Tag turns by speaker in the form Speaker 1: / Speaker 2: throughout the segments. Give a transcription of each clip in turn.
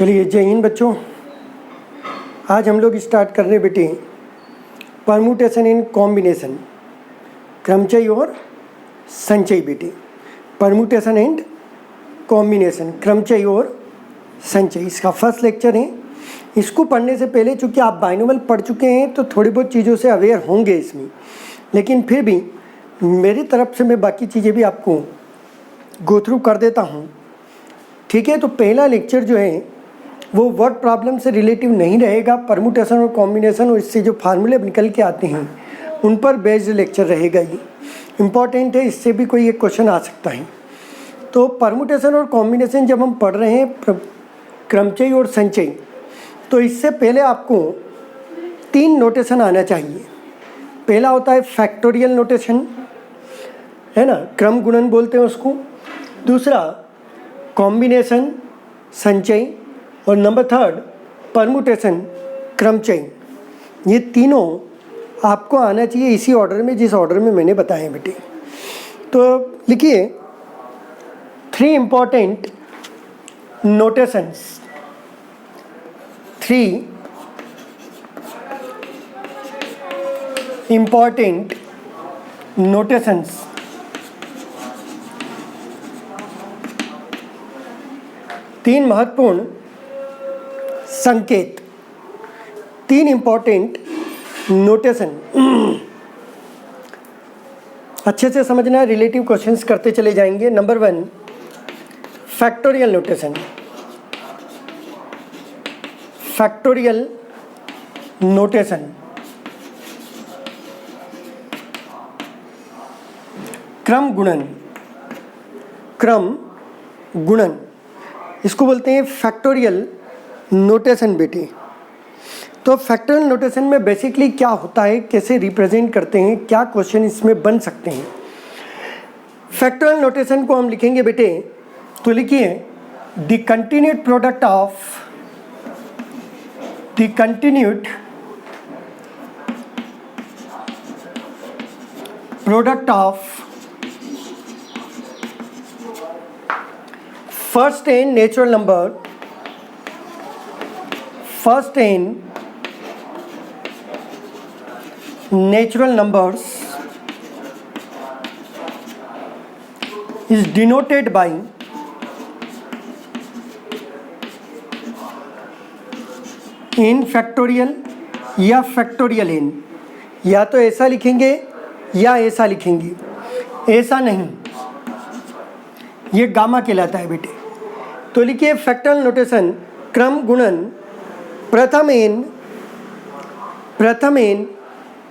Speaker 1: चलिए जय हिंद बच्चों। आज हम लोग स्टार्ट कर रहे बेटे परम्यूटेशन एंड कॉम्बिनेशन, क्रमचय और संचय। बेटे परम्यूटेशन एंड कॉम्बिनेशन, क्रमचय और संचय, इसका फर्स्ट लेक्चर है। इसको पढ़ने से पहले चूँकि आप बाइनोमियल पढ़ चुके हैं तो थोड़ी बहुत चीज़ों से अवेयर होंगे इसमें, लेकिन फिर भी मेरी तरफ से मैं बाकी चीज़ें भी आपको गो थ्रू कर देता हूँ, ठीक है। तो पहला लेक्चर जो है वो वर्ड प्रॉब्लम से रिलेटिव नहीं रहेगा, परम्यूटेशन और कॉम्बिनेशन और इससे जो फार्मूले निकल के आते हैं उन पर बेस्ड लेक्चर रहेगा। ये इम्पॉर्टेंट है, इससे भी कोई एक क्वेश्चन आ सकता है। तो परम्यूटेशन और कॉम्बिनेशन जब हम पढ़ रहे हैं, क्रमचय और संचय, तो इससे पहले आपको 3 नोटेशन आना चाहिए। पहला होता है फैक्टोरियल नोटेशन, है ना, क्रम गुणन बोलते हैं उसको। दूसरा कॉम्बिनेशन, संचय, और नंबर 3 परम्यूटेशन, क्रमचय। ये तीनों आपको आना चाहिए इसी ऑर्डर में जिस ऑर्डर में मैंने बताए बेटे। तो लिखिए 3 इम्पॉर्टेंट नोटेशंस, 3 इम्पॉर्टेंट नोटेशंस तीन महत्वपूर्ण संकेत, 3 इम्पॉर्टेंट नोटेशन अच्छे से समझना है। रिलेटिव क्वेश्चंस करते चले जाएंगे। Number 1 factorial notation, factorial notation, क्रम गुणन, क्रम गुणन, इसको बोलते हैं फैक्टोरियल नोटेशन बेटे। तो फैक्टोरियल नोटेशन में बेसिकली क्या होता है, कैसे रिप्रेजेंट करते हैं, क्या क्वेश्चन इसमें बन सकते हैं। फैक्टोरियल नोटेशन को हम लिखेंगे बेटे, तो लिखिए the continued product of, the continued product of first n natural number, first n natural numbers is denoted by n factorial या factorial n। या तो ऐसा लिखेंगे या ऐसा लिखेंगे, ऐसा नहीं, ये गामा कहलाता है बेटे। तो लिखिए फैक्टोरियल नोटेशन, क्रम गुणन, प्रथम n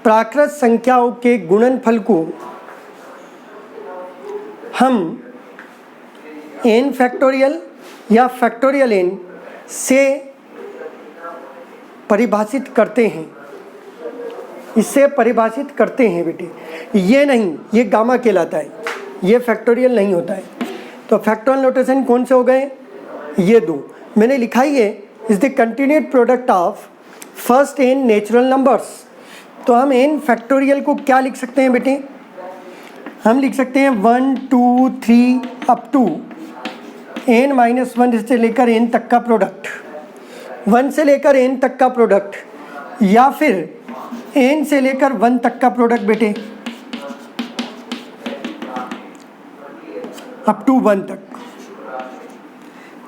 Speaker 1: प्राकृत संख्याओं के गुणनफल को हम n फैक्टोरियल या फैक्टोरियल n से परिभाषित करते हैं, इससे परिभाषित करते हैं बेटे। ये नहीं, ये गामा कहलाता है, ये फैक्टोरियल नहीं होता है। तो फैक्टोरियल नोटेशन कौन से हो गए, ये 2 मैंने लिखा ही है। Is the continued product of first n natural numbers. तो हम n फैक्टोरियल को क्या लिख सकते हैं बेटे, हम लिख सकते हैं 1 2 3 अप टू n-1 से लेकर n तक का प्रोडक्ट, 1 से लेकर n तक का प्रोडक्ट, या फिर n से लेकर 1 तक का प्रोडक्ट बेटे, अप टू 1 तक।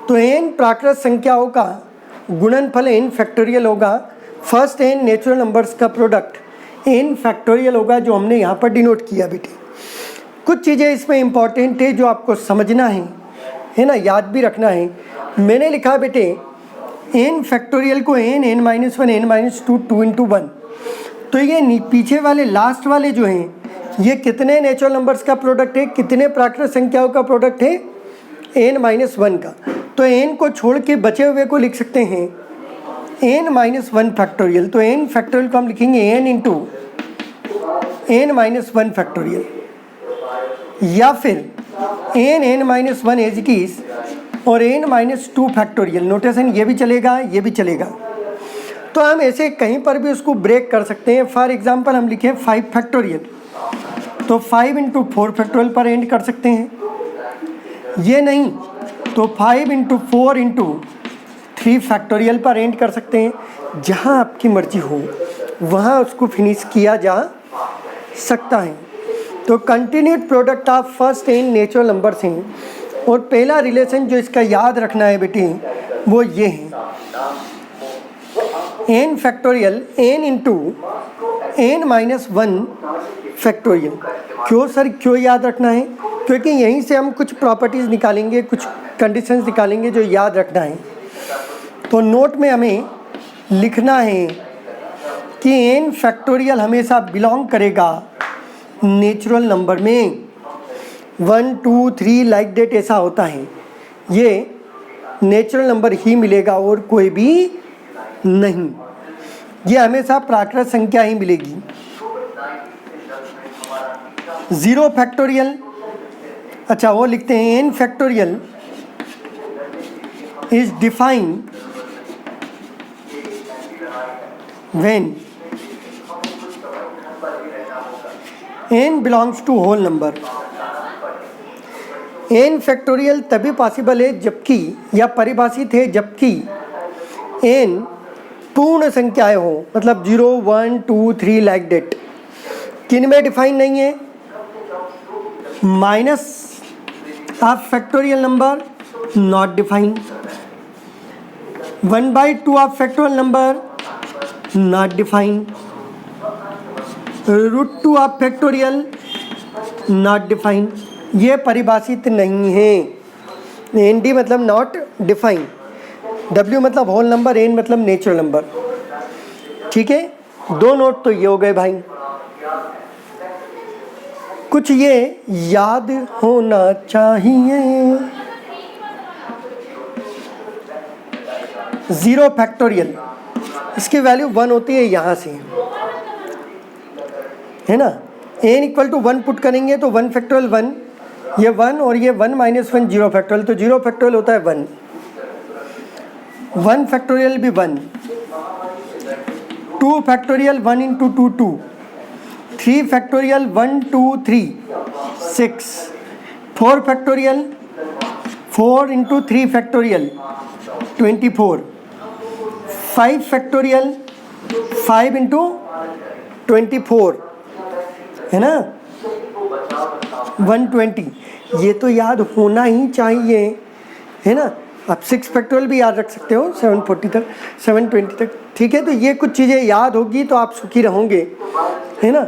Speaker 1: तो n प्राकृत संख्याओं का गुणनफल n फैक्टोरियल होगा, फर्स्ट n नेचुरल नंबर्स का प्रोडक्ट n फैक्टोरियल होगा, जो हमने यहाँ पर डिनोट किया बेटे। कुछ चीज़ें इसमें इंपॉर्टेंट है जो आपको समझना है ना, याद भी रखना है। मैंने लिखा बेटे n फैक्टोरियल को n n-1 n-2 2 into 1। तो ये पीछे वाले लास्ट वाले जो हैं ये कितने नेचुरल नंबर्स का प्रोडक्ट है, कितने प्राकृत संख्याओं का प्रोडक्ट है, n-1 का। तो n को छोड़ के बचे हुए को लिख सकते हैं n-1 फैक्टोरियल। तो n फैक्टोरियल को हम लिखेंगे n इंटू n-1 फैक्टोरियल, या फिर n-1 एज इट इज और n-2 फैक्टोरियल। नोटेशन ये भी चलेगा, ये भी चलेगा। तो हम ऐसे कहीं पर भी उसको ब्रेक कर सकते हैं। फॉर एग्जांपल हम लिखें 5 फैक्टोरियल, तो 5 इंटू 4 फैक्टोरियल पर एंड कर सकते हैं। ये नहीं तो 5 इंटू 4 इंटू 3 फैक्टोरियल पर एंड कर सकते हैं। जहाँ आपकी मर्जी हो वहाँ उसको फिनिश किया जा सकता है। तो continued product of first n natural number से, और पहला रिलेशन जो इसका याद रखना है बेटी वो ये है, n factorial n into n minus 1 factorial. क्यों सर, क्यों याद रखना है? क्योंकि यहीं से हम कुछ प्रॉपर्टीज़ निकालेंगे, कुछ कंडीशंस निकालेंगे जो याद रखना है। तो नोट में हमें लिखना है कि एन फैक्टोरियल हमेशा बिलोंग करेगा नेचुरल नंबर में। 1 2 3 लाइक डेट ऐसा होता है, ये नेचुरल नंबर ही मिलेगा और कोई भी नहीं। ये हमेशा प्राकृत संख्या ही मिलेगी। 0 फैक्टोरियल, अच्छा वो लिखते हैं n factorial is defined when n belongs to whole number। n factorial तभी पॉसिबल है जबकि, या परिभाषित है जबकि n पूर्ण संख्याएं हो, मतलब 0 1 2 3 लाइक डेट। किन में डिफाइन नहीं है? Minus of factorial number not defined, 1/2 of factorial number not defined, √2 of factorial not defined, ये परिभाषित नहीं है। ND मतलब नॉट डिफाइंड, W मतलब होल नंबर, N मतलब नेचुरल नंबर। ठीक है, 2 नोट तो ये हो गए भाई। कुछ ये याद होना चाहिए। 0 फैक्टोरियल, इसकी वैल्यू 1 होती है यहाँ से, है ना। n इक्वल टू 1 पुट करेंगे तो 1 फैक्टोरियल 1, ये 1 और ये 1 माइनस 1 0 फैक्टोरियल, तो 0 फैक्टोरियल होता है 1, 1 फैक्टोरियल भी 1, 2 factorial 1 into 2 2, 3 factorial 1 2 3 6, 4 factorial 4 into 3 factorial 24, 5 factorial 5 into 24, है ना, 120। ये तो याद होना ही चाहिए, है ना। आप 6 फैक्टोरियल भी याद रख सकते हो 740 तक, 720 तक। ठीक है, तो ये कुछ चीज़ें याद होगी तो आप सुखी रहोगे, है ना।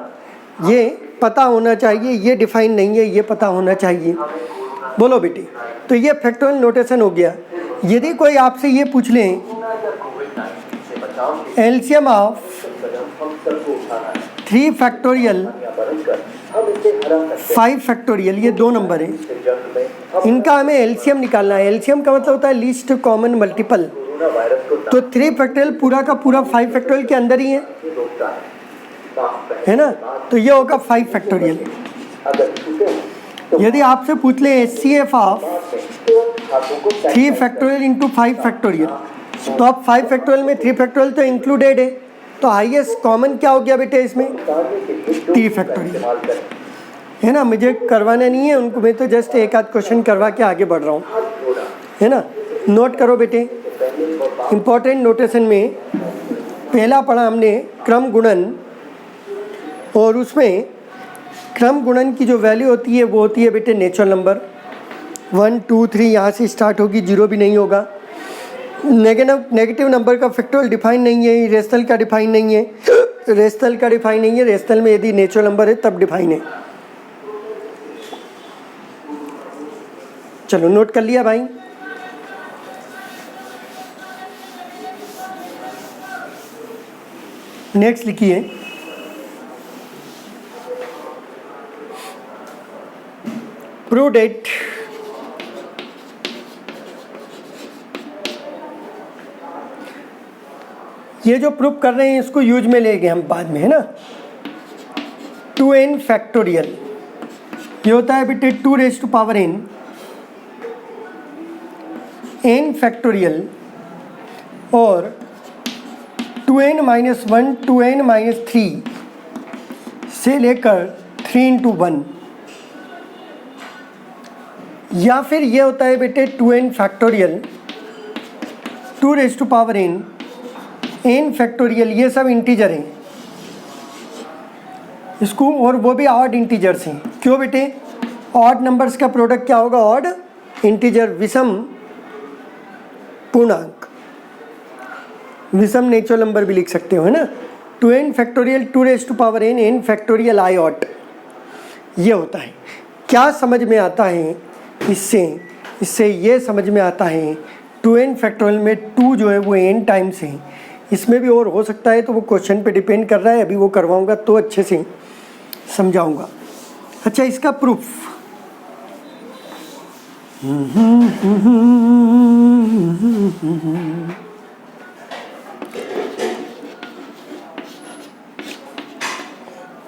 Speaker 1: ये पता होना चाहिए, ये डिफाइन नहीं है, ये पता होना चाहिए। बोलो बेटी, तो ये फैक्टोरियल नोटेशन हो गया। यदि कोई आपसे ये पूछ लें एलसीएम ऑफ 3 फैक्टोरियल 5 फैक्टोरियल, ये 2 नंबर हैं, इनका हमें एलसीएम निकालना है। एलसीएम का मतलब होता है लीस्ट कॉमन मल्टीपल। तो 3 फैक्टोरियल पूरा का पूरा 5 फैक्टोरियल के अंदर ही है ना, तो ये होगा 5 फैक्टोरियल। यदि आपसे पूछ ले HCF of 3 factorial into 5 factorial, तो अब 5 फैक्टोरियल में 3 फैक्टोरियल तो इंक्लूडेड है, तो हाईएस्ट कॉमन क्या हो गया बेटे इसमें? 3 फैक्टोरियल, है ना। मुझे करवाना नहीं है उनको, मैं तो जस्ट एक आध क्वेश्चन करवा के आगे बढ़ रहा हूँ, है ना। नोट करो बेटे, इम्पोर्टेंट नोटेशन में पहला पढ़ा हमने क्रम गुणन, और उसमें क्रम गुणन की जो वैल्यू होती है वो होती है बेटे नेचुरल नंबर। 1 2 3 यहाँ से स्टार्ट होगी, 0 भी नहीं होगा। नेगेटिव नंबर का फैक्टोरियल डिफाइन नहीं है, रेशनल का डिफाइन नहीं है, रेशनल का डिफाइन नहीं है। रेशनल में यदि नेचुरल नंबर है तब डिफाइन है। चलो नोट कर लिया भाई। नेक्स्ट लिखिए, प्रूव डेट ये जो प्रूफ कर रहे हैं इसको यूज में लेंगे हम बाद में, है ना। 2n फैक्टोरियल ये होता है बेटे 2 raise to power n, n factorial और 2n माइनस 1 2n माइनस 3 से लेकर 3 इंटू 1, या फिर ये होता है बेटे 2n factorial 2 raise to power n factorial, ये सब इंटीजर हैं इसको, और वो भी ऑड इंटीजर्स हैं। क्यों बेटे? ऑड नंबर्स का प्रोडक्ट क्या होगा? ऑड इंटीजर, विषम पूर्णांक, विषम नेचुरल नंबर भी लिख सकते हो, है ना। 2n factorial 2 raise to power n factorial i odd, ये होता है। क्या समझ में आता है इससे ये समझ में आता है 2n फैक्टोरियल में 2 जो है वो n टाइम्स है। इसमें भी और हो सकता है, तो वो क्वेश्चन पे डिपेंड कर रहा है, अभी वो करवाऊंगा तो अच्छे से समझाऊंगा। अच्छा, इसका प्रूफ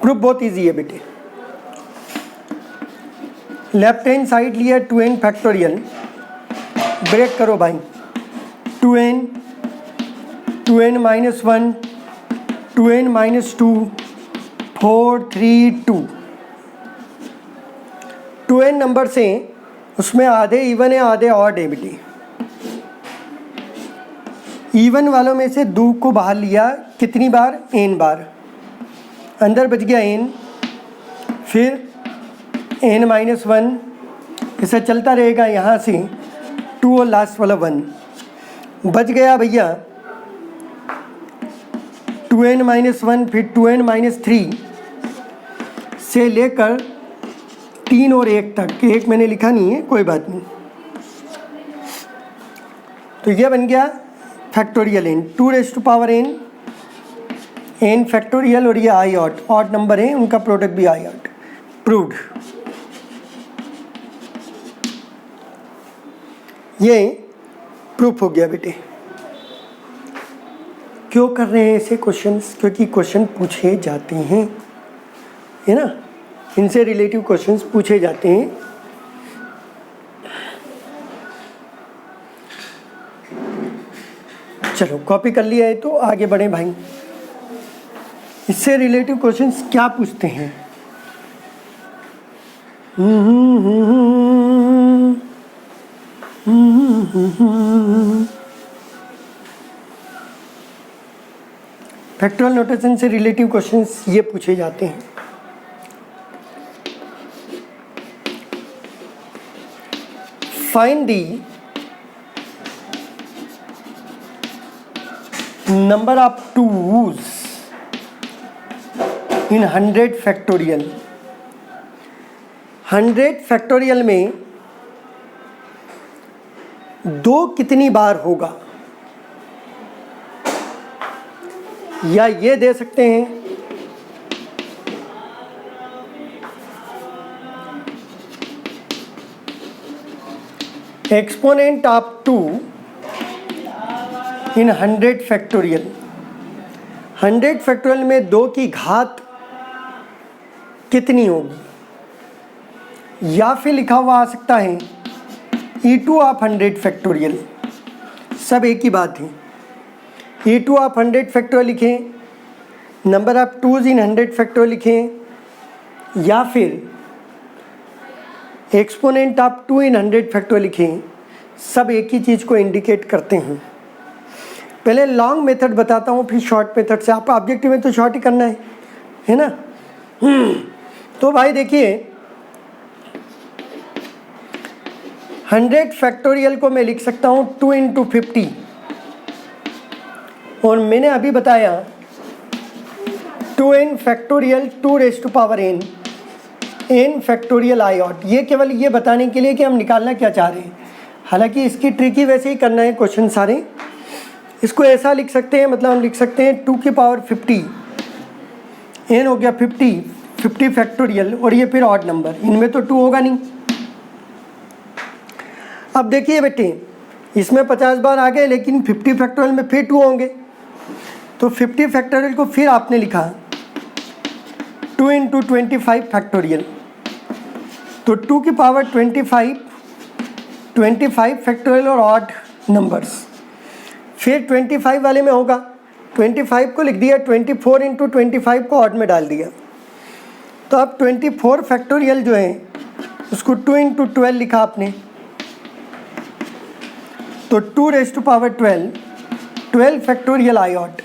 Speaker 1: प्रूफ बहुत इजी है बेटे। लेफ्ट हैंड साइड लिया 2n फैक्टोरियल, ब्रेक करो भाई, 2n, 2n minus 1, 2n minus 2, 4 3 2। 2n number से उसमें आधे इवन है आधे ऑड है बेटी। इवन वालों में से 2 को बाहर लिया, कितनी बार? n बार, अंदर बच गया n, फिर n माइनस 1, ऐसा चलता रहेगा यहाँ से 2 और लास्ट वाला 1 बच गया भैया। 2n माइनस 1, फिर 2n माइनस 3 से लेकर 3 और 1 तक, 1 मैंने लिखा नहीं है, कोई बात नहीं। तो ये बन गया factorial n, 2 raise to power n factorial, और ये i ऑट, ऑड नंबर है उनका प्रोडक्ट भी i ऑट, प्रूव्ड। ये प्रूफ हो गया बेटे। क्यों कर रहे हैं ऐसे क्वेश्चंस? क्योंकि क्वेश्चन पूछे जाते हैं, है ना, इनसे रिलेटिव क्वेश्चंस पूछे जाते हैं। चलो कॉपी कर लिया है तो आगे बढ़े भाई। इससे रिलेटिव क्वेश्चंस क्या पूछते हैं? फैक्टोरियल नोटेशन से रिलेटिव क्वेश्चंस ये पूछे जाते हैं। Find the number of twos in 100 factorial. 100 factorial में 2 कितनी बार होगा? या ये दे सकते हैं exponent of 2 in 100 factorial. 100 factorial में 2 की घात कितनी होगी? या फिर लिखा हुआ आ सकता है e2 ऑफ 100 फैक्टोरियल, सब एक ही बात है। e2 ऑफ 100 फैक्टोरियल लिखें, number of twos in 100 factorial लिखें, या फिर एक्सपोनेंट ऑफ 2 इन 100 फैक्टोरियल लिखें, सब एक ही चीज़ को इंडिकेट करते हैं। पहले लॉन्ग मेथड बताता हूँ, फिर शॉर्ट मेथड से। आपका ऑब्जेक्टिव में तो शॉर्ट ही करना है ना। तो भाई देखिए, 100 फैक्टोरियल को मैं लिख सकता हूँ 2 इंटू 50, और मैंने अभी बताया 2n factorial 2 raise to power n factorial i odd. ये केवल ये बताने के लिए कि हम निकालना क्या चाह रहे हैं। हालांकि इसकी ट्रिक ही वैसे ही करना है क्वेश्चन सारे। इसको ऐसा लिख सकते हैं, मतलब हम लिख सकते हैं 2 की पावर 50, n हो गया 50 फैक्टोरियल, और ये फिर ऑड नंबर, इनमें तो 2 होगा नहीं। अब देखिए बेटे, इसमें 50 बार आ गए, लेकिन 50 फैक्टोरियल में फिर 2 होंगे। तो 50 फैक्टोरियल को फिर आपने लिखा 2 इंटू 25 फैक्टोरियल। तो 2 की पावर 25 फैक्टोरियल और ऑड नंबर्स। फिर 25 वाले में होगा, 25 को लिख दिया, 24 इंटू 25 को ऑड में डाल दिया। तो अब 24 फैक्टोरियल जो है उसको 2 इंटू 12 लिखा आपने, तो 2 raise to power 12 12 factorial I odd,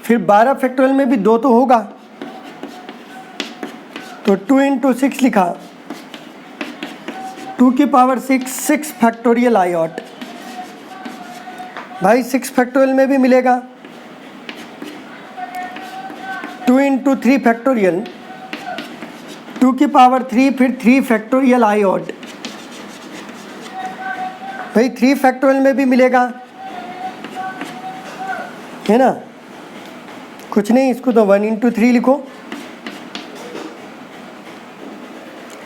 Speaker 1: फिर 12 फैक्टोरियल में भी 2 तो होगा, तो 2 इंटू 6 लिखा, 2 की पावर 6, 6 फैक्टोरियल आई ऑट। भाई 6 फैक्टोरियल में भी मिलेगा, 2 इंटू 3 फैक्टोरियल, 2 की पावर 3, फिर 3 फैक्टोरियल आई ऑट। भाई 3 फैक्टोरियल में भी मिलेगा, है ना, कुछ नहीं, इसको तो 1 इंटू 3 लिखो,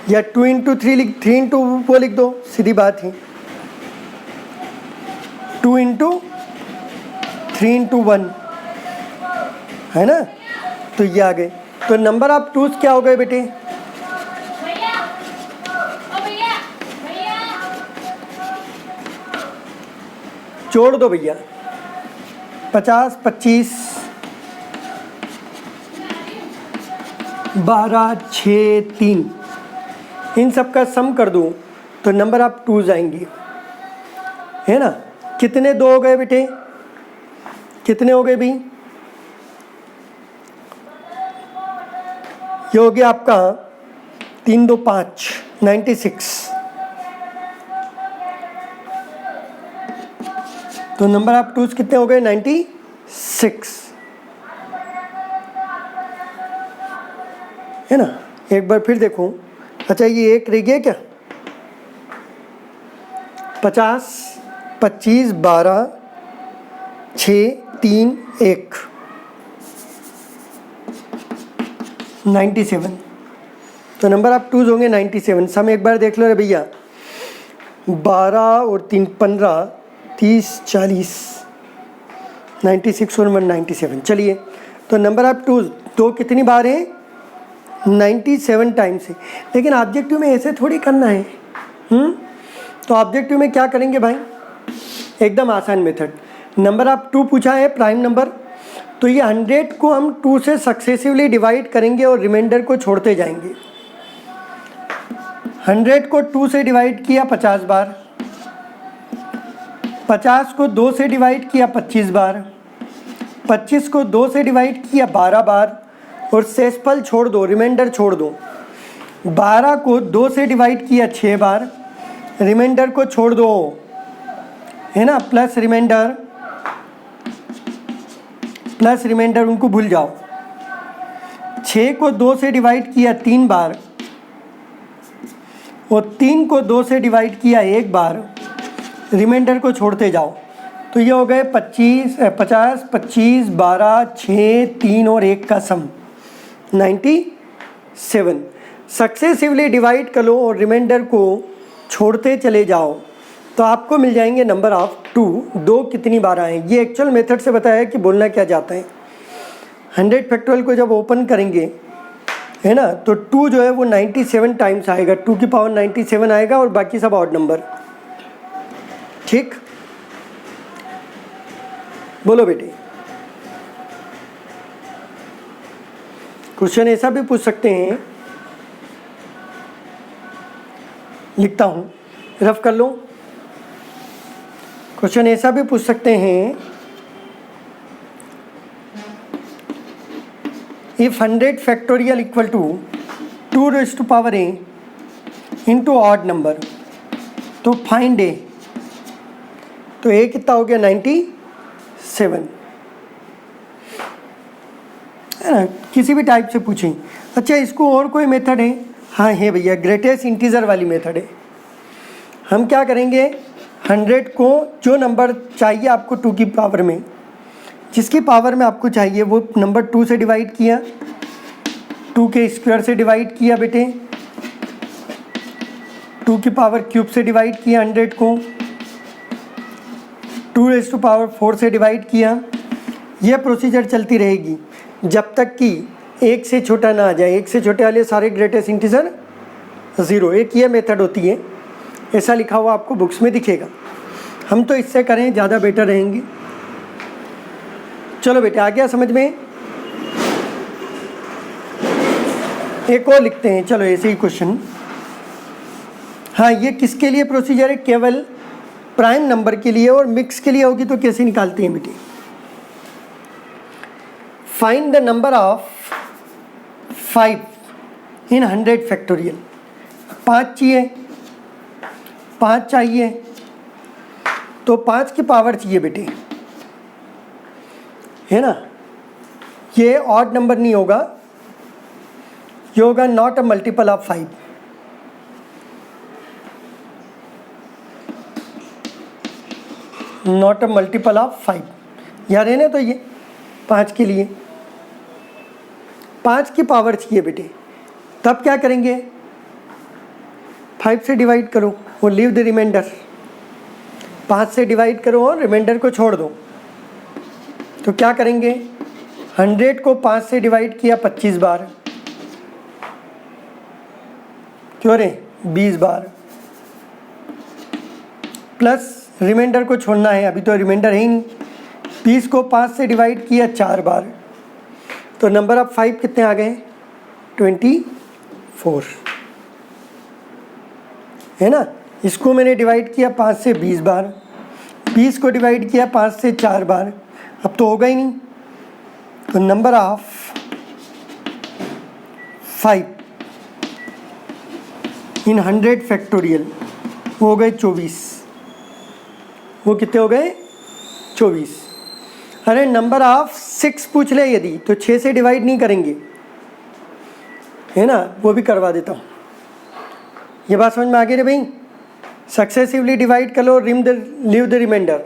Speaker 1: या 2 इंटू 3 लिख, 3 इंटू वो लिख दो, सीधी बात है। 2 इंटू 3 इंटू 1, है ना, तो ये आ गए। तो नंबर ऑफ टूज क्या हो गए बेटे? जोड़ दो भैया, 50, 25, 12, 6, 3, इन सब का सम कर दूं तो नंबर ऑफ टूज आएंगी, है ना। कितने 2 हो गए बेटे? कितने हो गए भी? ये हो गया आपका 3, 2, 5, 96। तो नंबर ऑफ टूज कितने हो गए? 96, है ना। एक बार फिर देखूं, अच्छा ये एक रह गया क्या? 50, 25, 12, 6, 3, 1, 97। तो नंबर ऑफ टूज होंगे 97। सम एक बार देख लो रे भैया, 12 और 3, 15, 30, 40, 96 और 197। चलिए, तो नंबर ऑफ टूज 2 कितनी बार है? 97 टाइम्स है। लेकिन ऑब्जेक्टिव में ऐसे थोड़ी करना है। तो ऑब्जेक्टिव में क्या करेंगे भाई? एकदम आसान मेथड। नंबर ऑफ 2 पूछा है, प्राइम नंबर, तो ये 100 को हम 2 से सक्सेसिवली डिवाइड करेंगे और रिमाइंडर को छोड़ते जाएंगे। 100 को 2 से डिवाइड किया 50 बार, 50 को 2 से डिवाइड किया 25 बार, 25 को 2 से डिवाइड किया 12 बार, और शेषफल छोड़ दो, रिमाइंडर छोड़ दो। 12 को 2 से डिवाइड किया 6 बार, रिमाइंडर को छोड़ दो, है ना, प्लस रिमाइंडर, प्लस रिमाइंडर उनको भूल जाओ। 6 को 2 से डिवाइड किया 3 बार, और 3 को 2 से डिवाइड किया 1 बार, रिमाइंडर को छोड़ते जाओ। तो ये हो गए 50, 25, 12, 6, 3 और 1 का सम 97। सक्सेसिवली डिवाइड कर लो और रिमाइंडर को छोड़ते चले जाओ, तो आपको मिल जाएंगे नंबर ऑफ 2। 2 कितनी बार आए, ये एक्चुअल मेथड से बताया कि बोलना क्या जाता है। 100 फैक्टोरियल को जब ओपन करेंगे, है ना, तो 2 जो है वो 97 टाइम्स आएगा, 2 की पावर 97 आएगा, और बाकी सब ऑड नंबर। ठीक, बोलो बेटे। क्वेश्चन ऐसा भी पूछ सकते हैं, लिखता हूं, रफ कर लो। क्वेश्चन ऐसा भी पूछ सकते हैं, if 100 factorial equal to 2 raise to power a into odd number, तो फाइंड a। तो a कितना हो गया? 97, है ना। किसी भी टाइप से पूछें। अच्छा, इसको और कोई मेथड है? हाँ है भैया, ग्रेटेस्ट इंटीजर वाली मेथड है। हम क्या करेंगे, 100 को जो नंबर चाहिए आपको 2 की पावर में, जिसकी पावर में आपको चाहिए वो नंबर 2 से डिवाइड किया, 2 के स्क्वायर से डिवाइड किया बेटे, 2 की पावर क्यूब से डिवाइड किया 100 को, 2 रेज़ टू पावर 4 से डिवाइड किया। यह प्रोसीजर चलती रहेगी जब तक कि 1 से छोटा ना आ जाए। 1 से छोटे वाले सारे ग्रेटेस्ट इंटीजर 0। एक ये मेथड होती है, ऐसा लिखा हुआ आपको बुक्स में दिखेगा। हम तो इससे करें ज़्यादा बेटर रहेंगे। चलो बेटे, आ गया समझ में? एक और लिखते हैं, चलो ऐसे ही क्वेश्चन। हाँ, ये किसके लिए प्रोसीजर है? केवल प्राइम नंबर के लिए और मिक्स के लिए होगी तो कैसे निकालते हैं बेटे? Find the number of 5 in 100 factorial. 5 चाहिए, 5 चाहिए तो 5 की पावर चाहिए बेटे, है ना। ये ऑड नंबर नहीं होगा, ये होगा not a multiple of 5। Not a multiple of 5, याद है ना। तो ये 5 के लिए 5 की पावर चाहिए बेटे, तब क्या करेंगे? 5 से डिवाइड करो और लीव द रिमाइंडर। 5 से डिवाइड करो और रिमाइंडर को छोड़ दो। तो क्या करेंगे? 100 को 5 से डिवाइड किया 25 बार, क्यों रे 20 बार, प्लस रिमाइंडर को छोड़ना है, अभी तो रिमाइंडर है ही नहीं। 20 को 5 से डिवाइड किया 4 बार, तो नंबर ऑफ 5 कितने आ गए? 24, है ना। इसको मैंने डिवाइड किया 5 से 20 बार, 20 को डिवाइड किया 5 से 4 बार, अब तो होगा ही नहीं। तो नंबर ऑफ 5 इन 100 फैक्टोरियल वो हो गए 24। वो कितने हो गए? 24। अरे नंबर ऑफ 6 पूछ ले यदि, तो 6 से डिवाइड नहीं करेंगे, है ना। वो भी करवा देता हूँ। ये बात समझ में आ गई रे भाई? सक्सेसिवली डिवाइड कर लो, लीव द रिमाइंडर।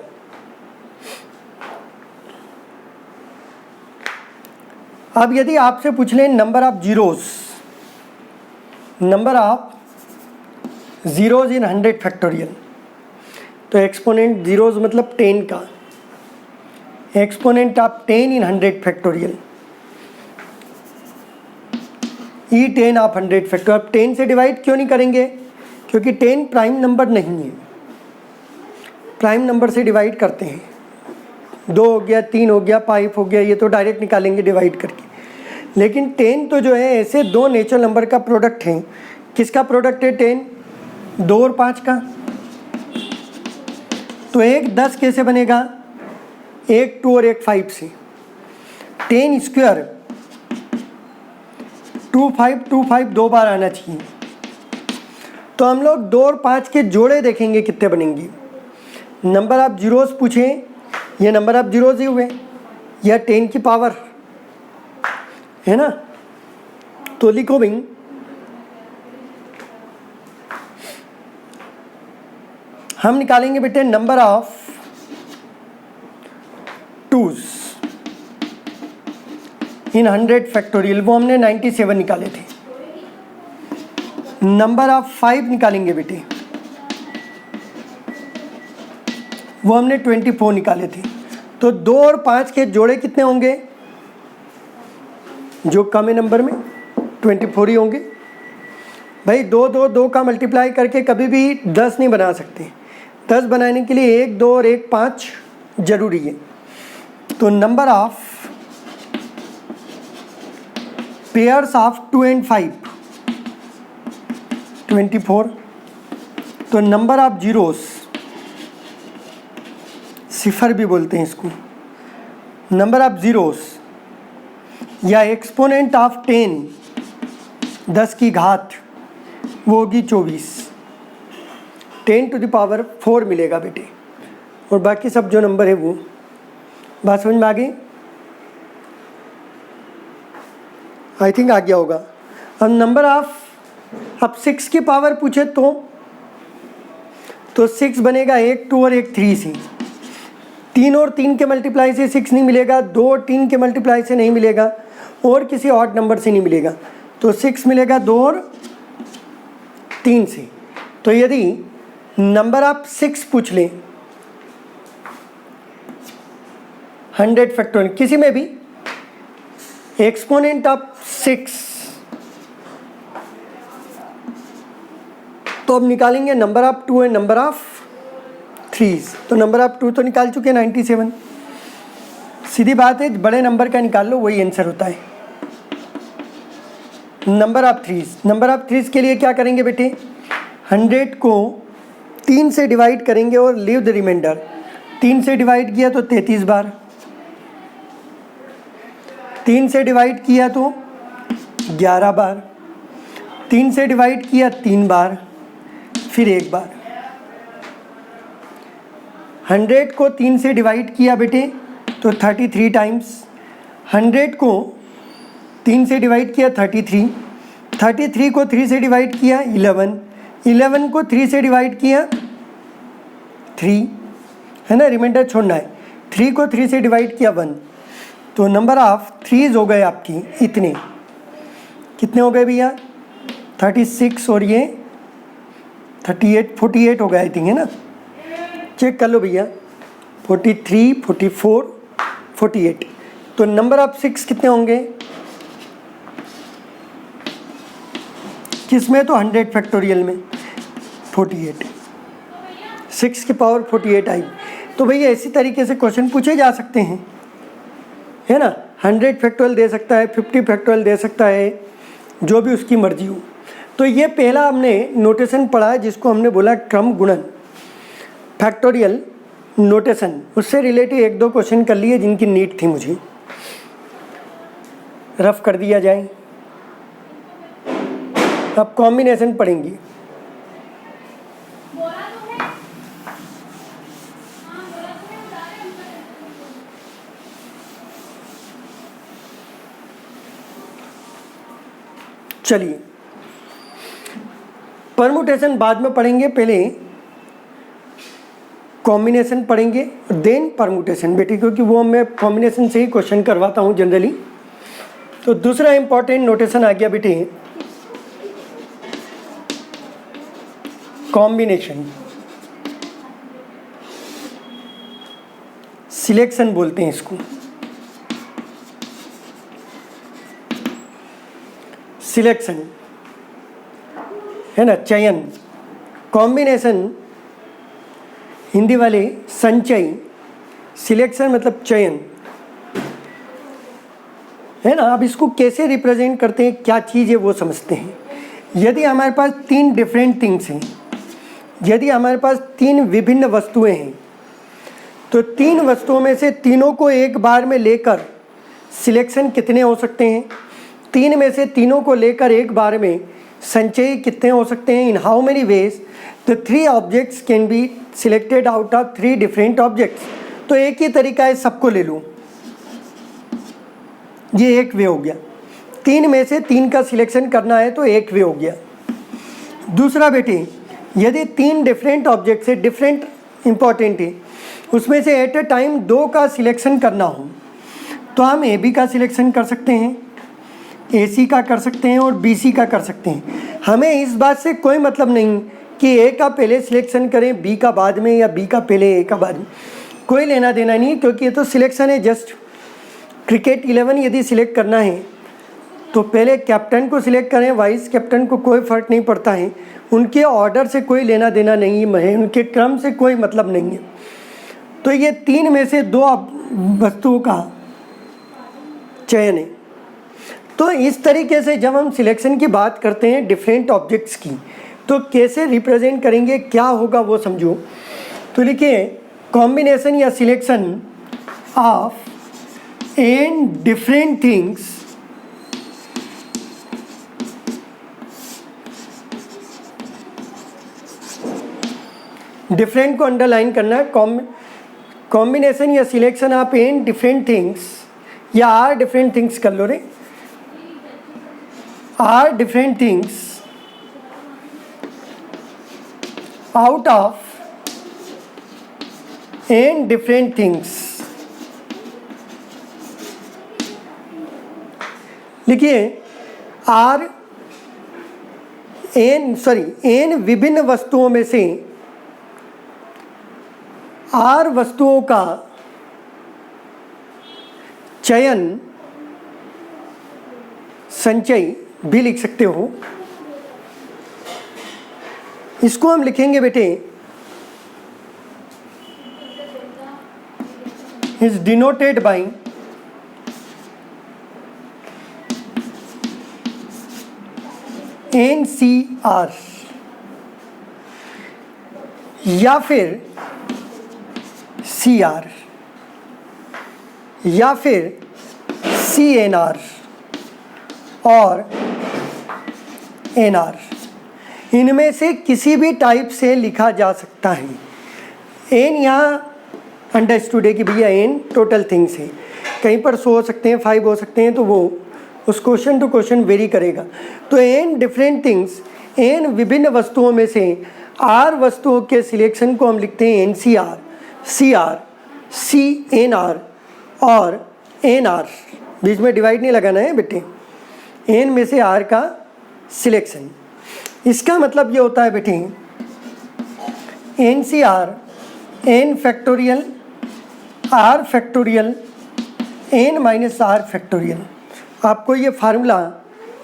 Speaker 1: अब यदि आपसे पूछ लें number of zeros, number of zeros in 100 factorial, तो एक्सपोनेंट जीरोस मतलब 10 का, exponent of 10 in 100 factorial, E10 of 100 factorial. अब 10 से डिवाइड क्यों नहीं करेंगे? क्योंकि 10 प्राइम नंबर नहीं है। प्राइम नंबर से डिवाइड करते हैं, 2 हो गया, 3 हो गया, 5 हो गया, ये तो डायरेक्ट निकालेंगे डिवाइड करके। लेकिन 10 तो जो है ऐसे दो नेचुरल नंबर का प्रोडक्ट है। किसका प्रोडक्ट है 10? 2 और 5 का। तो एक 10 कैसे बनेगा? एक 2 और एक 5 से। 10 स्क्वायर 2 5 2 बार आना चाहिए। तो हम लोग 2 और 5 के जोड़े देखेंगे कितने बनेंगे। नंबर ऑफ जीरोस पूछें, ये नंबर ऑफ जीरोस ही हुए, या 10 की पावर, है ना। तो लिखो भाई हम निकालेंगे बेटे number of twos in 100 factorial, वो हमने 97 निकाले थे। नंबर ऑफ 5 निकालेंगे बेटे, वो हमने 24 निकाले थे। तो 2 और 5 के जोड़े कितने होंगे? जो कम है नंबर में 24 ही होंगे भाई। 2 का मल्टीप्लाई करके कभी भी 10 नहीं बना सकते। 10 बनाने के लिए 1 2 और 1 5 जरूरी है। तो number of pairs of 2 and 5 24। तो नंबर ऑफ जीरोस, सिफर भी बोलते हैं इसको, नंबर ऑफ जीरोस या एक्सपोनेंट ऑफ 10 10 की घात, वो होगी 24। 10 to the power 4 मिलेगा बेटे। और बाकी सब जो नंबर है वो, बात समझ में आ गई? आई थिंक आ गया होगा। अब नंबर ऑफ, अब 6 की पावर पूछे तो 6 बनेगा 1 2 और 1 3 से। 3 और 3 के मल्टीप्लाई से 6 नहीं मिलेगा, 2 और 3 के मल्टीप्लाई से नहीं मिलेगा, और किसी ऑड नंबर से नहीं मिलेगा। तो 6 मिलेगा 2 और 3 से। तो यदि नंबर ऑफ 6 पूछ लें 100 फैक्टोरियल, किसी में भी एक्सपोनेंट ऑफ 6, तो अब निकालेंगे number of 2 and number of 3। तो नंबर ऑफ 2 तो निकाल चुके 97। सीधी बात है, बड़े नंबर का निकाल लो, वही आंसर होता है। नंबर ऑफ 3, नंबर ऑफ 3 के लिए क्या करेंगे बेटे? 100 को 3 से डिवाइड करेंगे और लीव द रिमाइंडर। 3 से डिवाइड किया तो 33 बार, 3 से डिवाइड किया तो 11 बार, 3 से डिवाइड किया 3 बार, फिर 1 बार। 100 को 3 से डिवाइड किया बेटे तो 33 टाइम्स, 100 को 3 से डिवाइड किया 33, 33 को 3 से डिवाइड किया 11, 11 को 3 से डिवाइड किया 3, है ना, रिमाइंडर छोड़ना है। 3 को 3 से डिवाइड किया 1, तो नंबर ऑफ थ्रीज हो गए आपकी इतने। कितने हो गए भैया? 36 और ये 38, 48 हो गए आई थिंक, है ना। चेक कर लो भैया, 43, 44, 48। तो नंबर ऑफ 6 कितने होंगे? किस में? तो 100 फैक्टोरियल में 48, 6 की पावर 48 आई। तो भैया इसी तरीके से क्वेश्चन पूछे जा सकते हैं, है ना। 100 फैक्टोरियल दे सकता है, 50 फैक्टोरियल दे सकता है, जो भी उसकी मर्जी हो। तो ये पहला हमने नोटेशन पढ़ा है जिसको हमने बोला क्रम गुणन, फैक्टोरियल नोटेशन। उससे रिलेटेड 1-2 क्वेश्चन कर लिए जिनकी नीड थी, मुझे रफ कर दिया जाए। अब कॉम्बिनेशन पढ़ेंगे। चलिए, परमुटेशन बाद में पढ़ेंगे, पहले कॉम्बिनेशन पढ़ेंगे देन परमुटेशन बेटे, क्योंकि वो मैं कॉम्बिनेशन से ही क्वेश्चन करवाता हूँ जनरली। तो दूसरा इंपॉर्टेंट नोटेशन आ गया बेटे कॉम्बिनेशन। सिलेक्शन बोलते हैं इसको, सिलेक्शन, है ना, चयन। कॉम्बिनेशन हिंदी वाले संचय, सिलेक्शन मतलब चयन, है ना। अब इसको कैसे रिप्रेजेंट करते हैं, क्या चीज़ है वो समझते हैं। यदि हमारे पास 3 डिफरेंट थिंग्स हैं, यदि हमारे पास 3 विभिन्न वस्तुएं हैं, तो 3 वस्तुओं में से तीनों को एक बार में लेकर सिलेक्शन कितने हो सकते हैं? 3 में से तीनों को लेकर एक बार में संचय कितने हो सकते हैं? In how many ways the 3 objects can be selected out of 3 different objects. तो एक ही तरीका है, सबको ले लूँ, ये एक वे हो गया। 3 में से 3 का सिलेक्शन करना है तो एक वे हो गया। दूसरा बेटे, यदि 3 डिफरेंट ऑब्जेक्ट्स है, डिफरेंट इंपॉर्टेंट है, उसमें से एट ए टाइम 2 का सिलेक्शन करना हो, तो हम ए बी का सिलेक्शन कर सकते हैं, ए सी का कर सकते हैं और बी सी का कर सकते हैं। हमें इस बात से कोई मतलब नहीं कि ए का पहले सिलेक्शन करें बी का बाद में, या बी का पहले ए का बाद में, कोई लेना देना नहीं, क्योंकि ये तो सिलेक्शन है। जस्ट क्रिकेट 11 यदि सिलेक्ट करना है तो पहले कैप्टन को सिलेक्ट करें, वाइस कैप्टन को कोई फ़र्क नहीं पड़ता है, उनके ऑर्डर से कोई लेना देना नहीं है, उनके क्रम से कोई मतलब नहीं है। तो ये 3 में से 2 वस्तुओं का चयन है। तो इस तरीके से जब हम सिलेक्शन की बात करते हैं डिफरेंट ऑब्जेक्ट्स की, तो कैसे रिप्रेजेंट करेंगे, क्या होगा वो समझो। तो लिखिए कॉम्बिनेशन या selection of n different things different को अंडरलाइन करना है। कॉम्बिनेशन या selection of n different things, या आर डिफरेंट थिंग्स कर लो रे, r different things out of n different things। लिखिए n विभिन्न वस्तुओं में से r वस्तुओं का चयन, संचय भी लिख सकते हो। इसको हम लिखेंगे बेटे इज डिनोटेड बाय NCR। या फिर CR या फिर CNR और NR, इनमें से किसी भी टाइप से लिखा जा सकता है। एन यहाँ अंडरस्टूड है कि भैया एन टोटल थिंग्स है, कहीं पर 100 हो सकते हैं, 5 हो सकते हैं, तो वो उस क्वेश्चन टू क्वेश्चन वेरी करेगा। तो एन डिफरेंट थिंग्स, एन विभिन्न वस्तुओं में से आर वस्तुओं के सिलेक्शन को हम लिखते हैं NCR, CR, CNR और NR। बीच में डिवाइड नहीं लगाना है बेटे, एन में से आर का सिलेक्शन। इसका मतलब ये होता है बेटे NCR n factorial r factorial n minus r factorial. आपको ये फार्मूला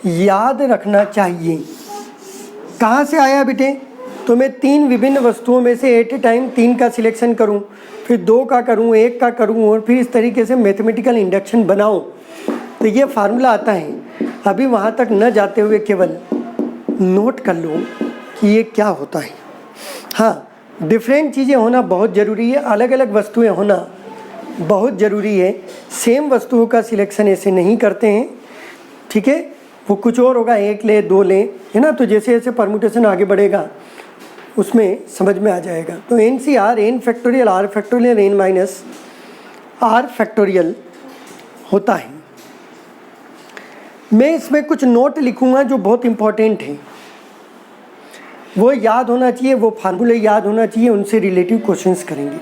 Speaker 1: याद रखना चाहिए। कहाँ से आया बेटे? तो मैं 3 विभिन्न वस्तुओं में से एट ए टाइम 3 का सिलेक्शन करूं, फिर 2 का करूं, 1 का करूं और फिर इस तरीके से मैथमेटिकल इंडक्शन बनाऊं, तो ये फार्मूला आता है। अभी वहाँ तक न जाते हुए केवल नोट कर लो कि ये क्या होता है। हाँ, डिफरेंट चीज़ें होना बहुत ज़रूरी है, अलग अलग वस्तुएं होना बहुत ज़रूरी है। सेम वस्तुओं का सिलेक्शन ऐसे नहीं करते हैं, ठीक है? वो कुछ और होगा, 1 ले 2 ले, है ना? तो जैसे जैसे परम्यूटेशन आगे बढ़ेगा उसमें समझ में आ जाएगा। तो NCR n factorial r factorial n minus r factorial होता है। मैं इसमें कुछ नोट लिखूंगा जो बहुत इम्पोर्टेंट है, वो याद होना चाहिए, वो फार्मूले याद होना चाहिए, उनसे रिलेटिव क्वेश्चंस करेंगे।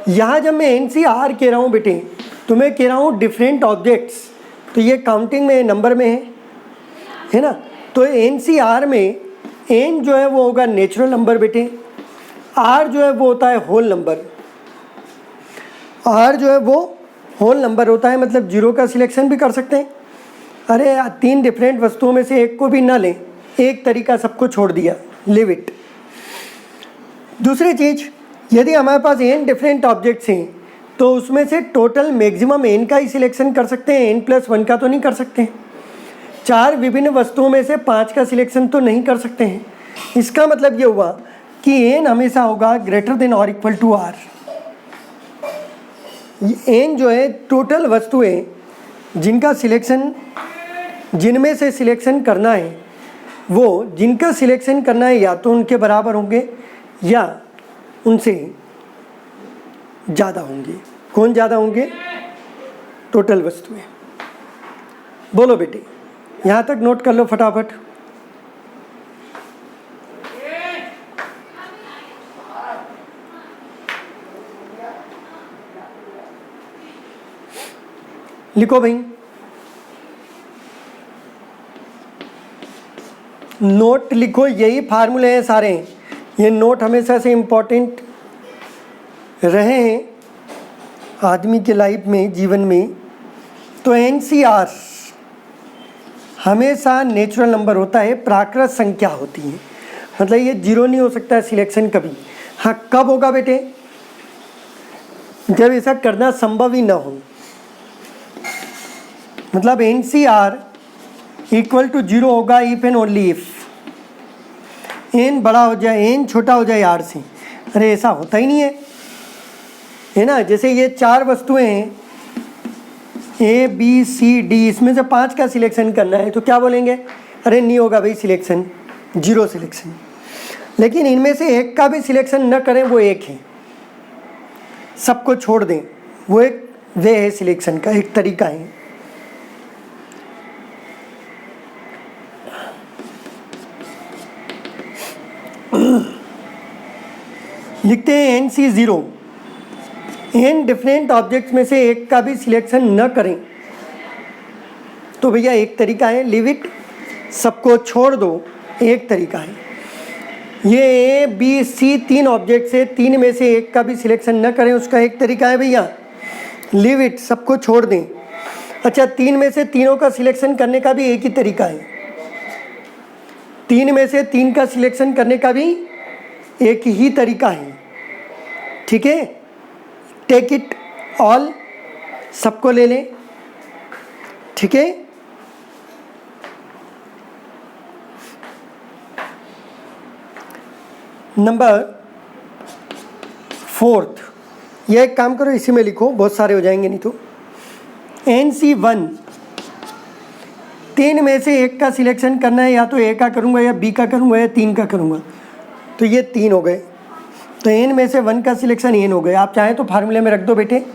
Speaker 1: यहाँ जब मैं NCR कह रहा हूँ बेटे, तो मैं कह रहा हूँ डिफरेंट ऑब्जेक्ट्स, तो ये काउंटिंग में नंबर में है ना? तो NCR में n जो है वो होगा नेचुरल नंबर बेटे, r जो है वो होता है होल नंबर, r जो है वो होल नंबर होता है, मतलब 0 का सिलेक्शन भी कर सकते हैं। अरे 3 डिफरेंट वस्तुओं में से एक को भी ना लें, एक तरीका सबको छोड़ दिया, लिव इट। दूसरी चीज़, यदि हमारे पास n डिफरेंट ऑब्जेक्ट्स हैं तो उसमें से टोटल मैक्सिमम n का ही सिलेक्शन कर सकते हैं, n+1 का तो नहीं कर सकते। 4 विभिन्न वस्तुओं में से 5 का सिलेक्शन तो नहीं कर सकते हैं। इसका मतलब ये हुआ कि n हमेशा होगा ग्रेटर देन और इक्वल टू r। n जो है टोटल वस्तुएं जिनका सिलेक्शन, जिनमें से सिलेक्शन करना है, वो जिनका सिलेक्शन करना है या तो उनके बराबर होंगे या उनसे ज़्यादा होंगे। कौन ज़्यादा होंगे? टोटल वस्तुएं। बोलो बेटे, यहाँ तक नोट कर लो फटाफट। लिखो भाई, नोट लिखो, यही फार्मूले हैं सारे। ये नोट हमेशा से इम्पोर्टेंट रहे हैं आदमी के लाइफ में, जीवन में। तो NCR हमेशा नेचुरल नंबर होता है, प्राकृत संख्या होती है, मतलब ये 0 नहीं हो सकता है सिलेक्शन कभी। हाँ, कब होगा बेटे? जब ऐसा करना संभव ही ना हो, मतलब NCR इक्वल टू 0 होगा if and only if n बड़ा हो जाए, n छोटा हो जाए r से। अरे ऐसा होता ही नहीं है ना? जैसे ये 4 वस्तुएं हैं A B C D, इसमें से 5 का सिलेक्शन करना है, तो क्या बोलेंगे? अरे नहीं होगा भाई सिलेक्शन, 0 सिलेक्शन। लेकिन इनमें से एक का भी सिलेक्शन न करें, वो एक है, सबको छोड़ दें, वो एक वे है सिलेक्शन का, एक तरीका है। लिखते हैं NC0, n डिफरेंट ऑब्जेक्ट्स में से एक का भी सिलेक्शन न करें, तो भैया एक तरीका है लिव इट, सबको छोड़ दो, एक तरीका है। ये A B C 3 ऑब्जेक्ट्स है, 3 में से एक का भी सिलेक्शन न करें, उसका एक तरीका है भैया लिव इट, सबको छोड़ दें। अच्छा, 3 में से तीनों का सिलेक्शन करने का भी एक ही तरीका है, 3 में से 3 का सिलेक्शन करने का भी एक ही तरीका है, ठीक है? टेक इट ऑल, सबको ले लें, ठीक है? नंबर फोर्थ, यह एक काम करो इसी में लिखो, बहुत सारे हो जाएंगे नहीं तो। NC1, 3 में से एक का सिलेक्शन करना है, या तो A का करूँगा या B का करूँगा या 3 का करूँगा, तो ये 3 हो गए, तो n में से 1 का सिलेक्शन n हो गए। आप चाहें तो फार्मूले में रख दो बेटे,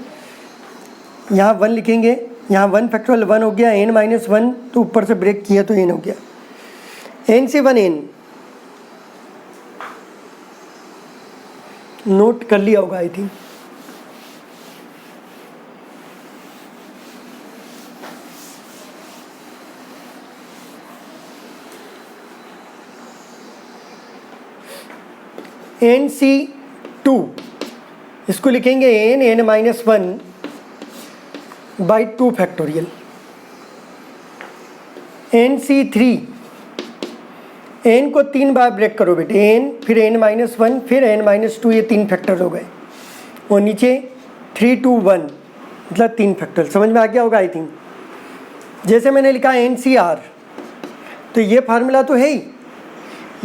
Speaker 1: यहाँ 1 लिखेंगे, यहाँ 1 फैक्टोरियल 1 हो गया, n-1 तो ऊपर से ब्रेक किया तो n हो गया। NC1n नोट कर लिया होगा आई थिंक। NC2 इसको लिखेंगे n-1 by 2 factorial. NC3, n को 3 बार ब्रेक करो बेटे, n फिर n-1 फिर n-2, ये 3 फैक्टर हो गए, और नीचे 3 2 1 मतलब 3 फैक्टर। समझ में आ गया होगा आई थिंक। जैसे मैंने लिखा NCR, तो ये फार्मूला तो है ही,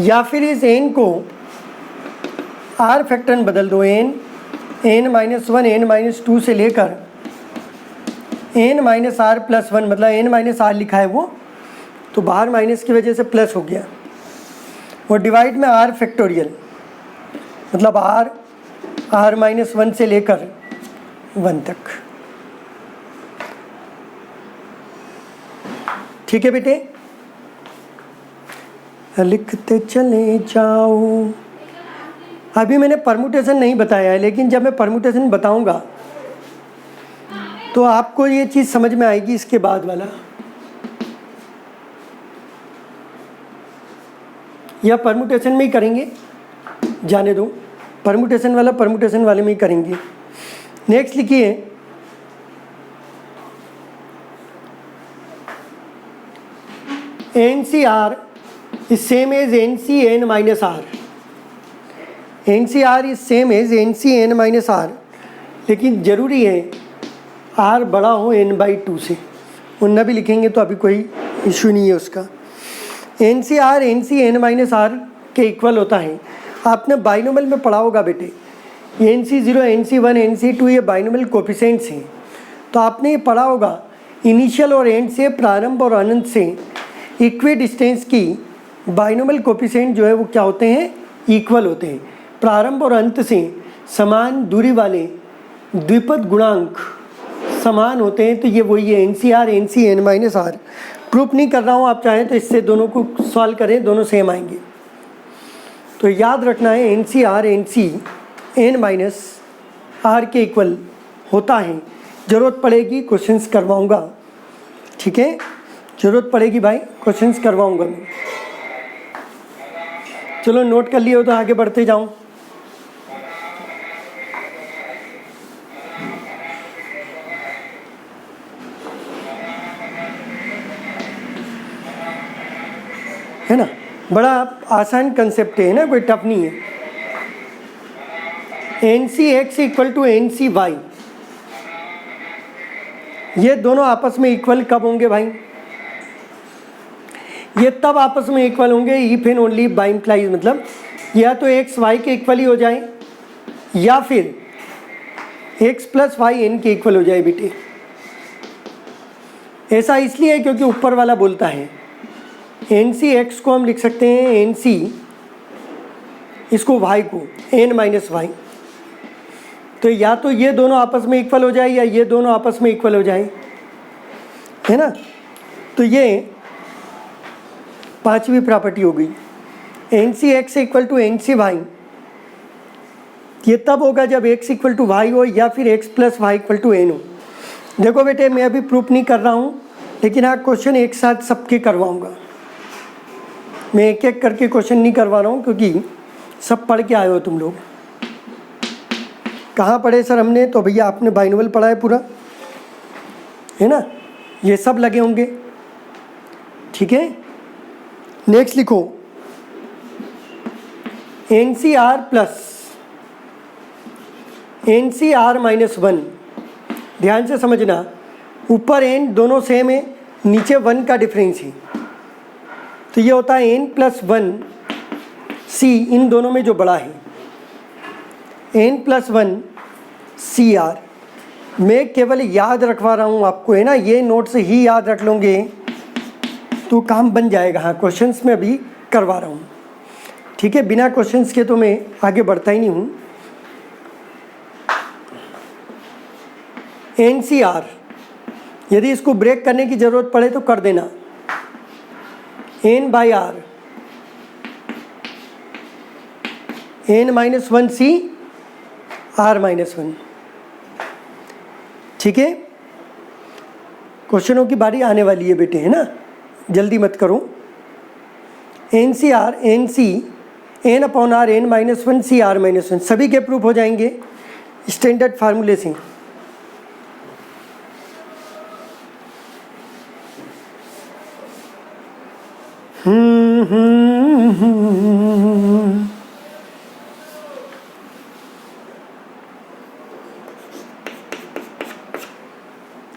Speaker 1: या फिर इस n को r फैक्टर में बदल दो, n-1 n-2 से लेकर n-r+1 मतलब n-r लिखा है वो, तो बाहर माइनस की वजह से प्लस हो गया, और डिवाइड में r फैक्टोरियल मतलब r-1 से लेकर 1 तक। ठीक है बेटे, लिखते चले जाओ। अभी मैंने परमुटेशन नहीं बताया है, लेकिन जब मैं परमुटेशन बताऊंगा तो आपको ये चीज़ समझ में आएगी। इसके बाद वाला या परमुटेशन में ही करेंगे, जाने दो, परमुटेशन वाला परमुटेशन वाले में ही करेंगे। नेक्स्ट लिखिए NCR is same as NCn-r। NCR is same as NCn-r, लेकिन ज़रूरी है R बड़ा हो n/2 से, उन्ना भी लिखेंगे तो अभी कोई इशू नहीं है उसका। NCR NCn-r के इक्वल होता है। आपने बाइनोमियल में पढ़ा होगा बेटे, NC0 NC1 NC2 ये बाइनोमियल कोफिशिएंट्स हैं, तो आपने ये पढ़ा होगा इनिशियल और एंड से, प्रारंभ और अनंत से इक्वी डिस्टेंस की बाइनोमियल कोफिशिएंट जो है वो क्या होते हैं, इक्वल होते हैं। प्रारंभ और अंत से समान दूरी वाले द्विपद गुणांक समान होते हैं, तो ये वही है NCR NCn-r। प्रूफ नहीं कर रहा हूँ, आप चाहें तो इससे दोनों को सॉल्व करें, दोनों सेम आएंगे। तो याद रखना है NCR NCn-r के इक्वल होता है। ज़रूरत पड़ेगी क्वेश्चंस करवाऊँगा, ठीक है, ज़रूरत पड़ेगी भाई क्वेश्चंस करवाऊँगा मैं। चलो नोट कर लिए हो तो आगे बढ़ते जाऊँ। है ना, बड़ा आसान कंसेप्ट है ना, कोई टफ नहीं है। NCx इक्वल टू NCy, ये दोनों आपस में इक्वल कब होंगे भाई? ये तब आपस में इक्वल होंगे if and only by implies, मतलब या तो x y के इक्वल ही हो जाए या फिर x प्लस वाई n के इक्वल हो जाए बेटे। ऐसा इसलिए है क्योंकि ऊपर वाला बोलता है NCx को हम लिख सकते हैं NC, इसको y को n-y, तो या तो ये दोनों आपस में इक्वल हो जाए या ये दोनों आपस में इक्वल हो जाए, है ना। तो ये पांचवी प्रॉपर्टी हो गई। NCx इक्वल टू NCy ये तब होगा जब x इक्वल टू वाई हो या फिर x plus y equal to n हो। देखो बेटे, मैं अभी प्रूफ नहीं कर रहा हूँ, लेकिन हाँ क्वेश्चन एक साथ सबके करवाऊँगा। मैं एक एक करके क्वेश्चन नहीं करवा रहा हूँ क्योंकि सब पढ़ के आए हो तुम लोग। कहाँ पढ़े सर हमने? तो भैया आपने बाइनोमियल पढ़ा है पूरा, है ना, ये सब लगे होंगे, ठीक है। नेक्स्ट लिखो NCR प्लस NCr-1। ध्यान से समझना, ऊपर n दोनों सेम है, नीचे 1 का डिफरेंस है, तो ये होता है n+1 C, इन दोनों में जो बड़ा है। n+1 CR। मैं केवल याद रखवा रहा हूँ आपको, है ना, ये नोट से ही याद रख लोगे तो काम बन जाएगा। हाँ, क्वेश्चंस में अभी करवा रहा हूँ, ठीक है, बिना क्वेश्चंस के तो मैं आगे बढ़ता ही नहीं हूँ। NCR, यदि इसको ब्रेक करने की ज़रूरत पड़े तो कर देना। n/r n-1 C r-1, ठीक है। क्वेश्चनों की बारी आने वाली है बेटे, है ना, जल्दी मत करो। NCR NC n/r n-1 C r-1 सभी के प्रूफ हो जाएंगे स्टैंडर्ड फार्मूले से।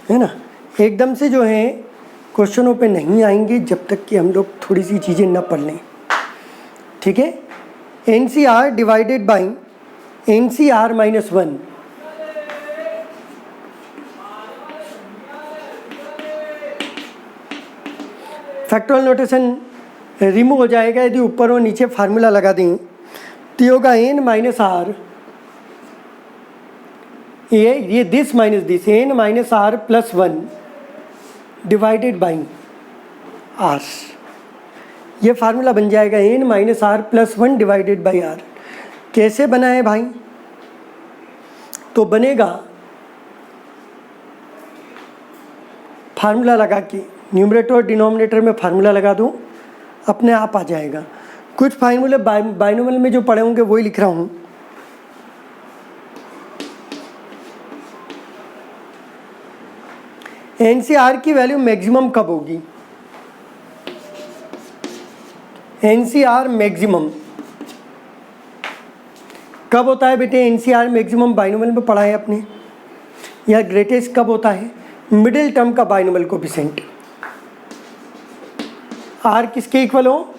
Speaker 1: है ना, एकदम से जो है क्वेश्चनों पे नहीं आएंगे जब तक कि हम लोग थोड़ी सी चीज़ें ना पढ़ लें, ठीक है। NCR divided by NCr-1, factorial notation remove हो जाएगा यदि ऊपर और नीचे फार्मूला लगा दें तो ये होगा n-r, ये this minus this, n-r+1 divided by r। ये फार्मूला बन जाएगा n-r+1 डिवाइडेड बाई r। कैसे बना है भाई? तो बनेगा फार्मूला लगा के, न्यूमरेटर और डिनोमिनेटर में फार्मूला लगा दो, अपने आप आ जाएगा। कुछ फार्मूले बाइनोमियल में जो पढ़े होंगे वही लिख रहा हूँ। NCR की वैल्यू मैक्सिमम कब होगी? NCR मैक्सिमम कब होता है बेटे? NCR मैक्सिमम बाइनोमियल में पढ़ा है आपने। या ग्रेटेस्ट कब होता है? मिडिल टर्म का बाइनोमियल कोफिशिएंट। R किसके इक्वल हो?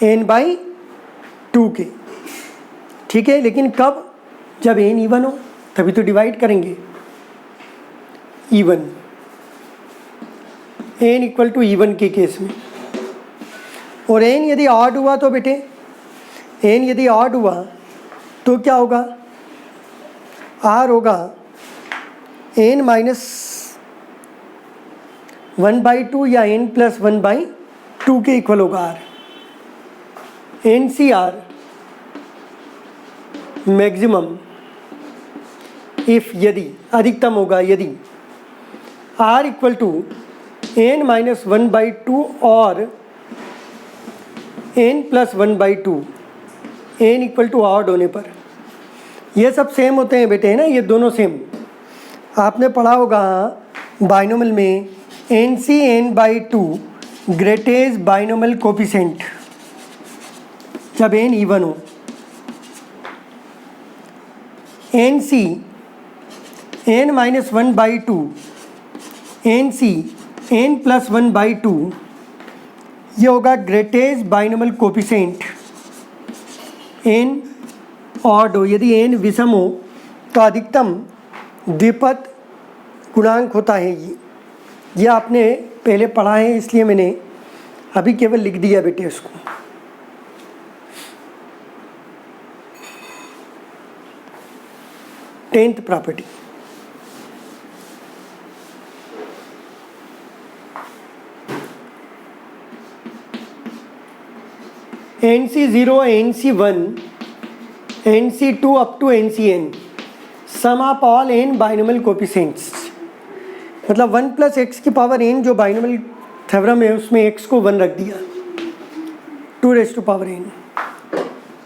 Speaker 1: n/2 के, ठीक है। लेकिन कब? जब n इवन हो, तभी तो डिवाइड करेंगे। Even, n equal to even के केस में। और n यदि ऑड हुआ तो बेटे, n यदि ऑड हुआ तो क्या होगा? r होगा n-1/2 या n+1/2 के इक्वल होगा r। NCR मैक्सिमम इफ, यदि, अधिकतम होगा यदि r इक्वल टू n-1/2 और n+1/2, n equal to odd होने पर। ये सब सेम होते हैं बेटे, है ना, ये दोनों सेम। आपने पढ़ा होगा बाइनोमियल में NC n/2 greatest binomial coefficient जब n इवन हो। NC n-1/2 NC n+1/2 ये होगा greatest binomial coefficient n odd हो। यदि n विषम हो तो अधिकतम द्विपद गुणांक होता है। ये आपने पहले पढ़ा है, इसलिए मैंने अभी केवल लिख दिया बेटे इसको। Tenth property, NC0 NC1 NC2 up to NCn sum of all n binomial coefficients. मतलब 1 + x की पावर n जो बाइनोमियल थ्योरम है उसमें x को 1 रख दिया, 2n।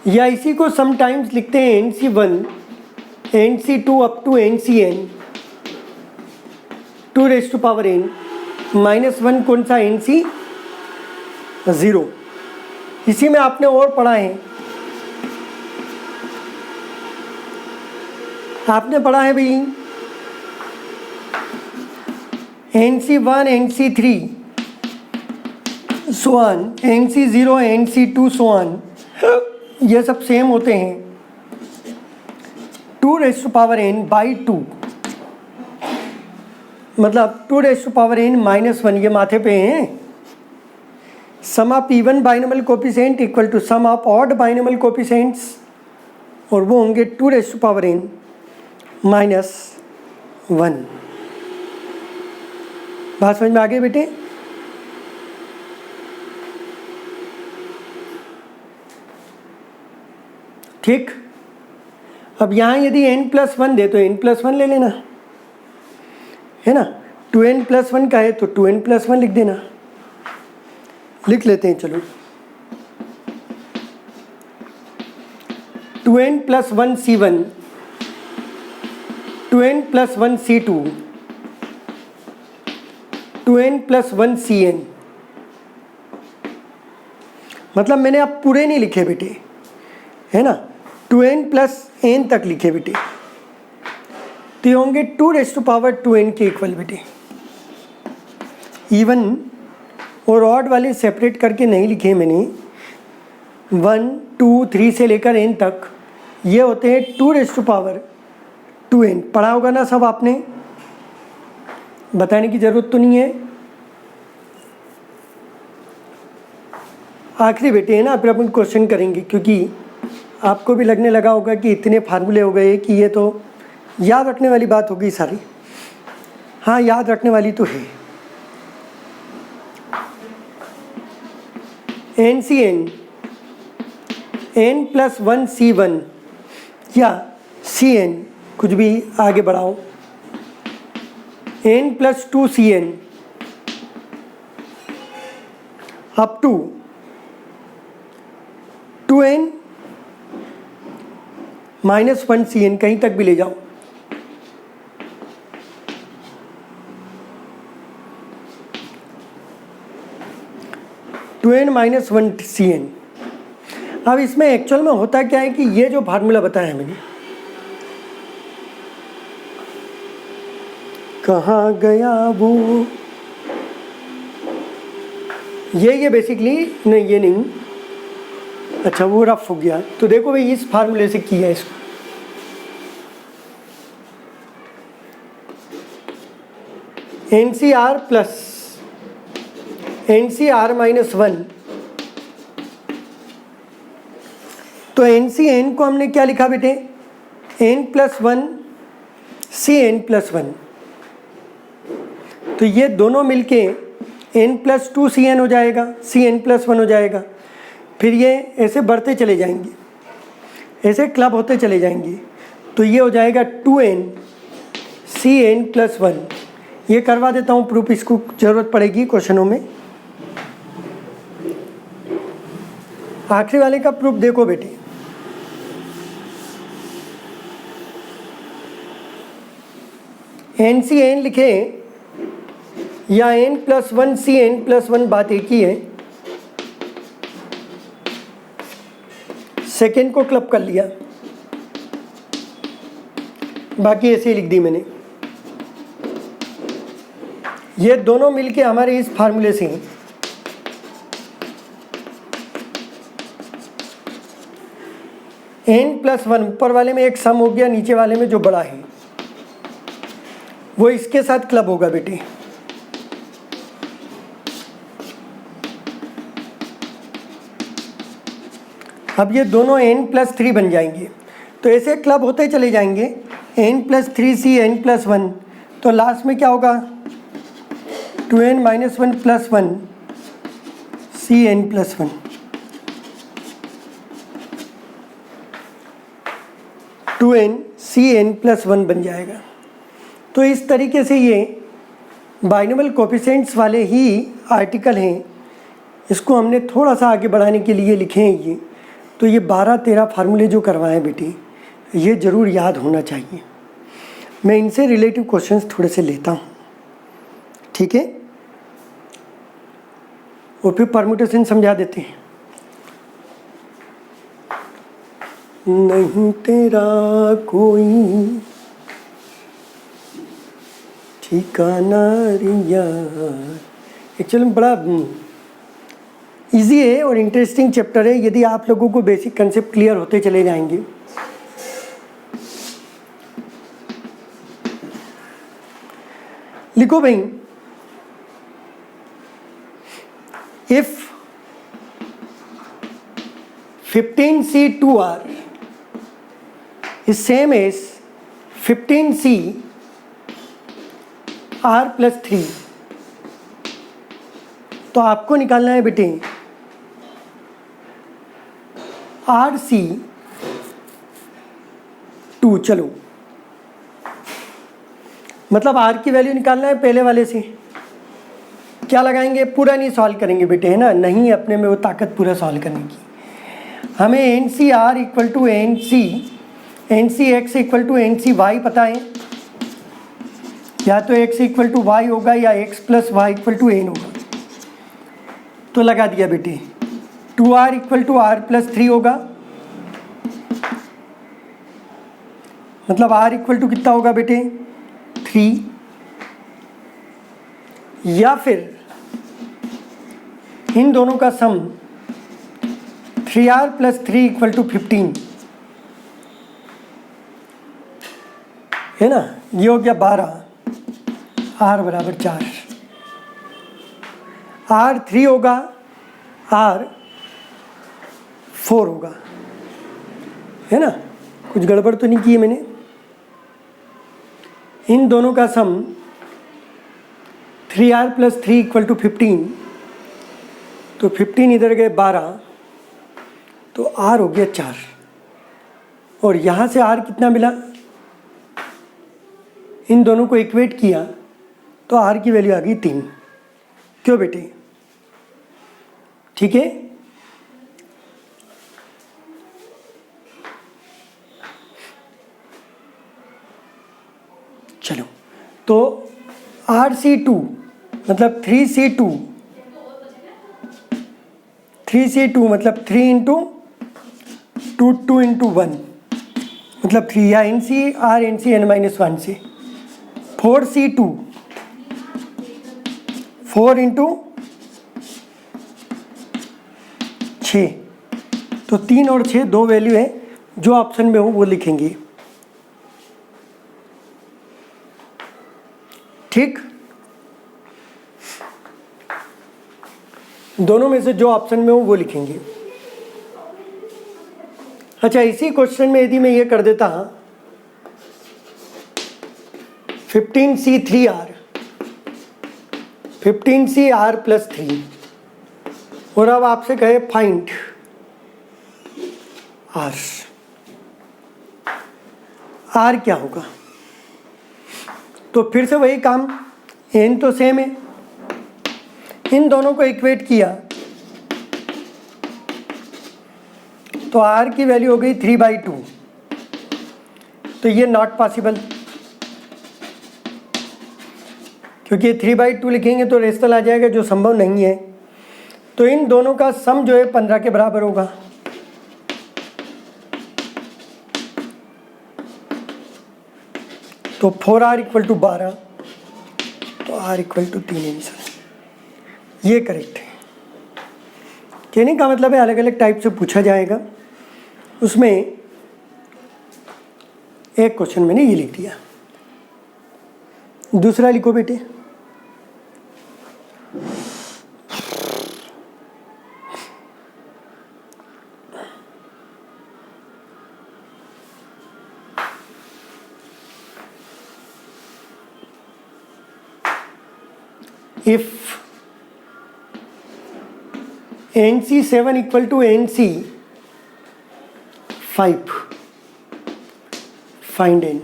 Speaker 1: या इसी को समटाइम्स लिखते हैं NC1 NC2 up to NCn 2n -1 कौन सा? NC0। इसी में आपने और पढ़ा है, आपने पढ़ा है भाई NC1 NC3 so on, NC0 NC2 so on, ये सब सेम होते हैं। 2n/2 मतलब 2n-1 ये माथे पे हैं। Sum of even binomial coefficient equal to sum of odd binomial coefficients, और वो होंगे 2n-1। बात समझ में आ गई बेटे? ठीक। अब यहाँ यदि n+1 दे तो n+1 ले लेना, है ना। 2n+1 का है तो 2n+1 लिख देना। लिख लेते हैं, चलो। 2n+1 C1, 2n+1 C2, 2n+1 Cn। मतलब मैंने अब पूरे नहीं लिखे बेटे, है ना, 2n+n तक लिखे बेटे, तो ये होंगे 2n के इक्वल बेटे। इवन और ऑड वाले सेपरेट करके नहीं लिखे मैंने, 1, 2, 3 से लेकर n तक ये होते हैं 2n। पढ़ा होगा ना सब आपने, बताने की ज़रूरत तो नहीं है। आखिरी बेटे है ना, फिर अपन क्वेश्चन करेंगे, क्योंकि आपको भी लगने लगा होगा कि इतने फार्मूले हो गए कि ये तो याद रखने वाली बात होगी सारी। हाँ, याद रखने वाली तो है। NCN, n+1 C1 या Cn, कुछ भी आगे बढ़ाओ, n+2 Cn up to 2n-1 Cn, कहीं तक भी ले जाओ। To n-1 Cn। अब इसमें एक्चुअल में होता क्या है कि ये जो फार्मूला बताया मैंने, कहाँ गया वो, ये बेसिकली नहीं, ये नहीं, अच्छा वो रफ हो गया। तो देखो भाई, इस फार्मूले से किया इसको, NCR प्लस NCR-1, तो NCN को हमने क्या लिखा बेटे, n+1 Cn+1, तो ये दोनों मिलके n+2 Cn हो जाएगा, Cn+1 हो जाएगा। फिर ये ऐसे बढ़ते चले जाएंगे, ऐसे क्लब होते चले जाएंगे, तो ये हो जाएगा 2n Cn+1। ये करवा देता हूँ प्रूफ, इसको ज़रूरत पड़ेगी क्वेश्चनों में। आखिरी वाले का प्रूफ देखो बेटे, NCN लिखे या n+1 Cn+1, बात एक ही है। सेकेंड को क्लब कर लिया, बाकी ऐसे ही लिख दी मैंने। ये दोनों मिलके हमारे इस फार्मूले से हैं, n+1 ऊपर वाले में एक सम हो गया, नीचे वाले में जो बड़ा है वो इसके साथ क्लब होगा बेटे। अब ये दोनों n+3 बन जाएंगे, तो ऐसे क्लब होते चले जाएंगे, n+3 Cn+1, तो लास्ट में क्या होगा, 2n-1+1 Cn+1। To N Cn+1 बन जाएगा। तो इस तरीके से ये बाइनोमियल कोफिशिएंट्स वाले ही आर्टिकल हैं, इसको हमने थोड़ा सा आगे बढ़ाने के लिए लिखे हैं ये। तो ये 12-13 फार्मूले जो करवाएं बेटी, ये ज़रूर याद होना चाहिए। मैं इनसे रिलेटिव क्वेश्चंस थोड़े से लेता हूँ, ठीक है, और फिर परम्यूटेशन समझा देते हैं। नहीं तेरा कोई ठिकाना रिया, एक्चुअली बड़ा इजी है और इंटरेस्टिंग चैप्टर है। यदि आप लोगों को बेसिक कंसेप्ट क्लियर होते चले जाएंगे लिखो भाई, if 15C2R is same as 15C R+3, तो आपको निकालना है बेटे RC2। चलो, मतलब R की वैल्यू निकालना है पहले वाले से। क्या लगाएंगे? पूरा नहीं सॉल्व करेंगे बेटे, है ना, नहीं अपने में वो ताकत पूरा सॉल्व करने की। हमें NCR equal to NCX equal to NCY पता है, या तो x इक्वल टू वाई होगा या x plus y equal to n होगा। तो लगा दिया बेटे। 2R इक्वल टू R+3 होगा, मतलब R इक्वल टू कितना होगा बेटे? 3। या फिर इन दोनों का सम 3R+3 इक्वल टू 15, है ना, ये हो गया 12, R बराबर 4। R3 होगा, R4 होगा, है ना, कुछ गड़बड़ तो नहीं की है मैंने। इन दोनों का सम 3R+3 इक्वल टू 15, तो 15 इधर गए 12, तो R हो गया 4। और यहाँ से R कितना मिला? इन दोनों को इक्वेट किया तो R की वैल्यू आ गई 3। क्यों बेटे? ठीक है। चलो, तो RC2 मतलब 3C2 मतलब 3 इंटू 2 इंटू 1 मतलब 3, या NCN-1 से 4C2 4 इंटू 6, तो 3 और 6 दो वैल्यू है, जो ऑप्शन में हो वो लिखेंगे। ठीक, दोनों में से जो ऑप्शन में हो वो लिखेंगे। अच्छा, इसी क्वेश्चन में यदि मैं ये कर देता 15C3R 15CR+3, और अब आपसे कहे फाइंड R क्या होगा, तो फिर से वही काम, n तो सेम है, इन दोनों को इक्वेट किया तो R की वैल्यू हो गई 3/2, तो ये नॉट पॉसिबल, क्योंकि 3/2 लिखेंगे तो रेशनल आ जाएगा, जो संभव नहीं है। तो इन दोनों का सम जो है 15 के बराबर होगा। तो 4R इक्वल टू 12, तो R इक्वल टू 3 आंसर। ये करेक्ट है। कहने का मतलब है अलग अलग टाइप से पूछा जाएगा, उसमें एक क्वेश्चन मैंने ये लिख दिया। दूसरा लिखो बेटे। If NC7 equal to NC5, find n।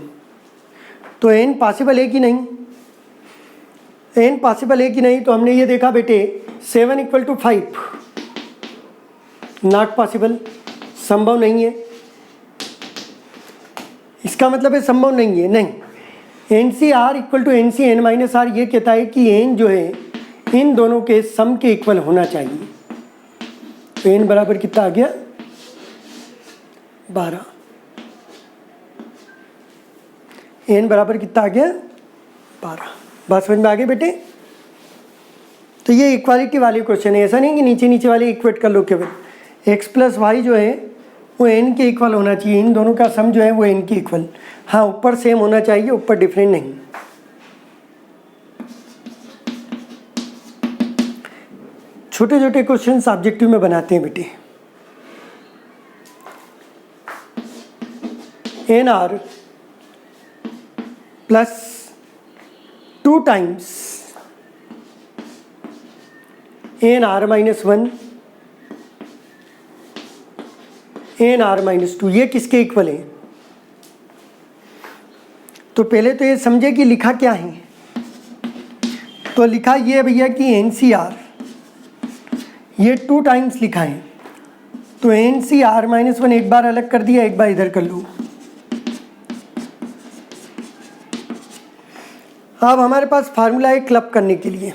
Speaker 1: तो n पॉसिबल है कि नहीं? n पॉसिबल है कि नहीं, तो हमने ये देखा बेटे 7 इक्वल टू 5 नॉट पॉसिबल, संभव नहीं है। इसका मतलब है संभव नहीं है, नहीं। NCR इक्वल टू NCN-R ये कहता है कि n जो है इन दोनों के सम के इक्वल होना चाहिए। तो n बराबर कितना आ गया? 12। n बराबर कितना आ गया? 12। बात समझ में आ गई बेटे? तो ये इक्वालिटी वाले क्वेश्चन है, ऐसा नहीं कि नीचे नीचे वाले इक्वेट कर लो केवल। x प्लस वाई जो है वो n के इक्वल होना चाहिए, इन दोनों का सम जो है वो n के इक्वल। हाँ, ऊपर सेम होना चाहिए, ऊपर डिफरेंट नहीं। छोटे छोटे क्वेश्चन ऑब्जेक्टिव में बनाते हैं बेटे। N r plus 2 times n r minus 1 n r minus 2, ये किसके इक्वल है? तो पहले तो ये समझे कि लिखा क्या है। तो लिखा ये भैया कि एन सी आर, ये 2 टाइम्स लिखा है, तो एन सी आर माइनस 1 एक बार अलग कर दिया, एक बार इधर कर लो। अब हमारे पास फार्मूला है क्लब करने के लिए।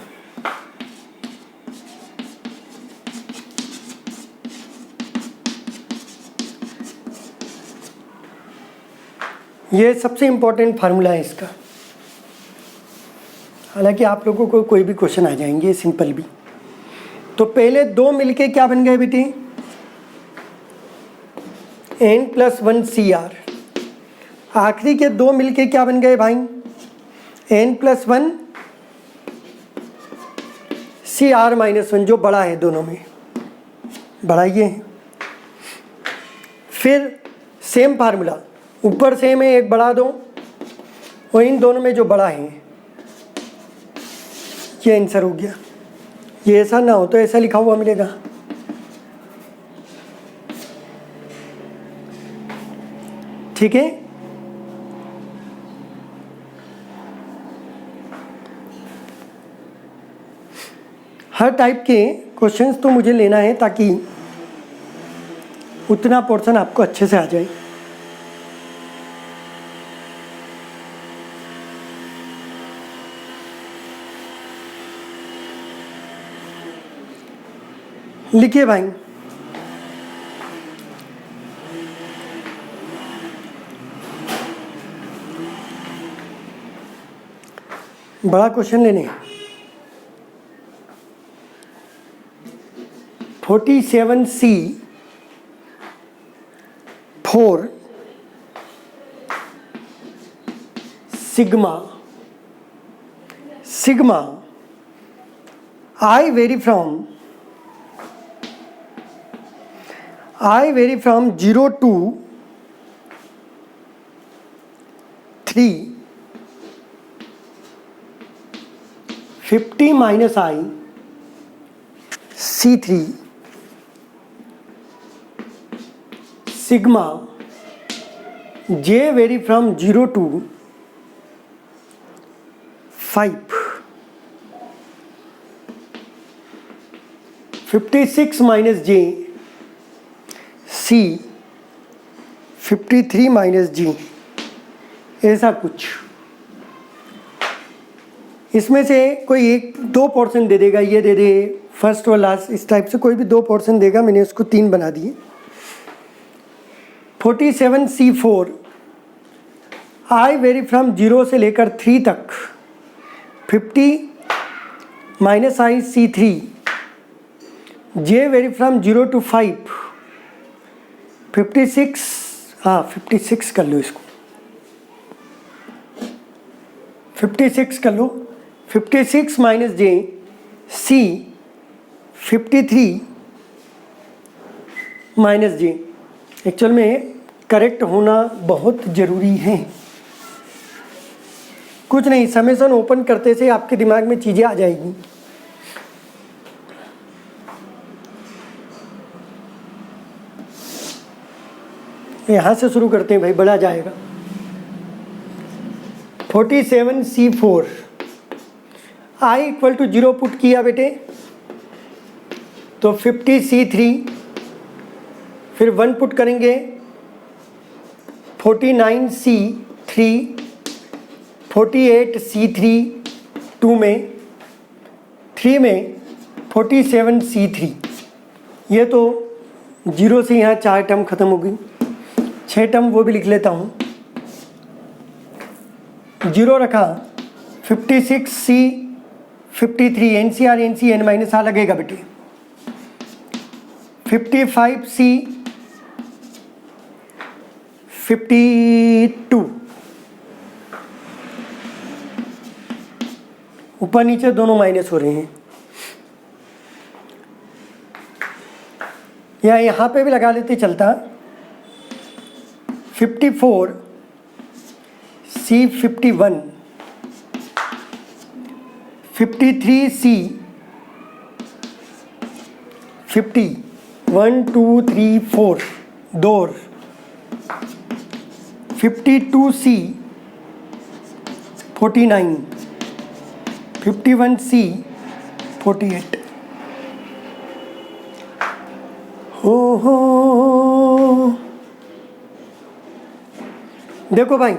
Speaker 1: ये सबसे इम्पोर्टेंट फार्मूला है इसका, हालांकि आप लोगों को कोई भी क्वेश्चन आ जाएंगे सिंपल भी। तो पहले 2 मिलके क्या बन गए बेटे? n plus 1 C r. आखिरी के 2 मिलके क्या बन गए भाई? n plus 1 C r minus 1, जो बड़ा है दोनों में, बड़ा ये है। फिर सेम फार्मूला, ऊपर सेम है, एक बढ़ा दो, और इन दोनों में जो बड़ा है, ये आंसर हो गया। ये ऐसा ना हो तो ऐसा लिखा हुआ मिलेगा। ठीक है, हर टाइप के क्वेश्चंस तो मुझे लेना है ताकि उतना पोर्शन आपको अच्छे से आ जाए। लिखिए भाई, बड़ा क्वेश्चन लेने 47C 4 sigma I vary from 0 to 3 50 minus I C3 sigma J vary from 0 to 5 56 minus J C 53 minus जी, ऐसा कुछ। इसमें से कोई 1-2 पोर्शन दे देगा, ये दे दे फर्स्ट और लास्ट, इस टाइप से कोई भी 2 पोर्शन देगा। मैंने उसको 3 बना दिए। 47C4 I वेरी फ्रॉम 0 से लेकर 3 तक 50 minus I C3 J very from 0 to 5 56, हाँ 56 कर लो, इसको 56 कर लो। 56 माइनस जे C 53 माइनस जे। एक्चुअल में करेक्ट होना बहुत ज़रूरी है। कुछ नहीं, समेशन ओपन करते से आपके दिमाग में चीज़ें आ जाएगी। यहाँ से शुरू करते हैं भाई, बढ़ा जाएगा। 47C4 I equal to 0 put किया बेटे, तो 50C3, फिर 1 पुट करेंगे 49C3, 48C3 2 में, 3 में 47C3। ये तो 0 से यहाँ 4 टर्म ख़त्म हो गई, 6 टर्म वो भी लिख लेता हूँ। 0 रखा, 56C 53 NCR NC N minus आ लगेगा बेटे। 55C 52, ऊपर नीचे दोनों माइनस हो रहे हैं। या यहाँ पे भी लगा लेते चलता। 54 C 51, 53 C 50, 1 2 3 4 door, 52 C 49, 51 C 48। हो देखो भाई,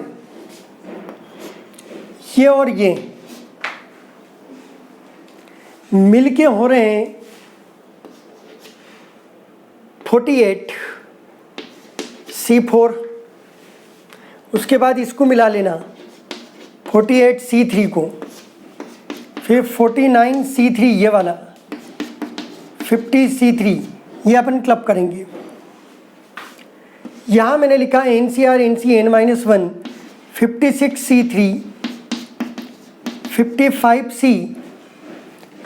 Speaker 1: ये और ये मिलके हो रहे हैं 48 C4। उसके बाद इसको मिला लेना 48 C3 को, फिर 49 C3 ये वाला, 50 C3 ये अपन क्लब करेंगे। यहाँ मैंने लिखा NCR NC n-1, 56 C3, 55 C,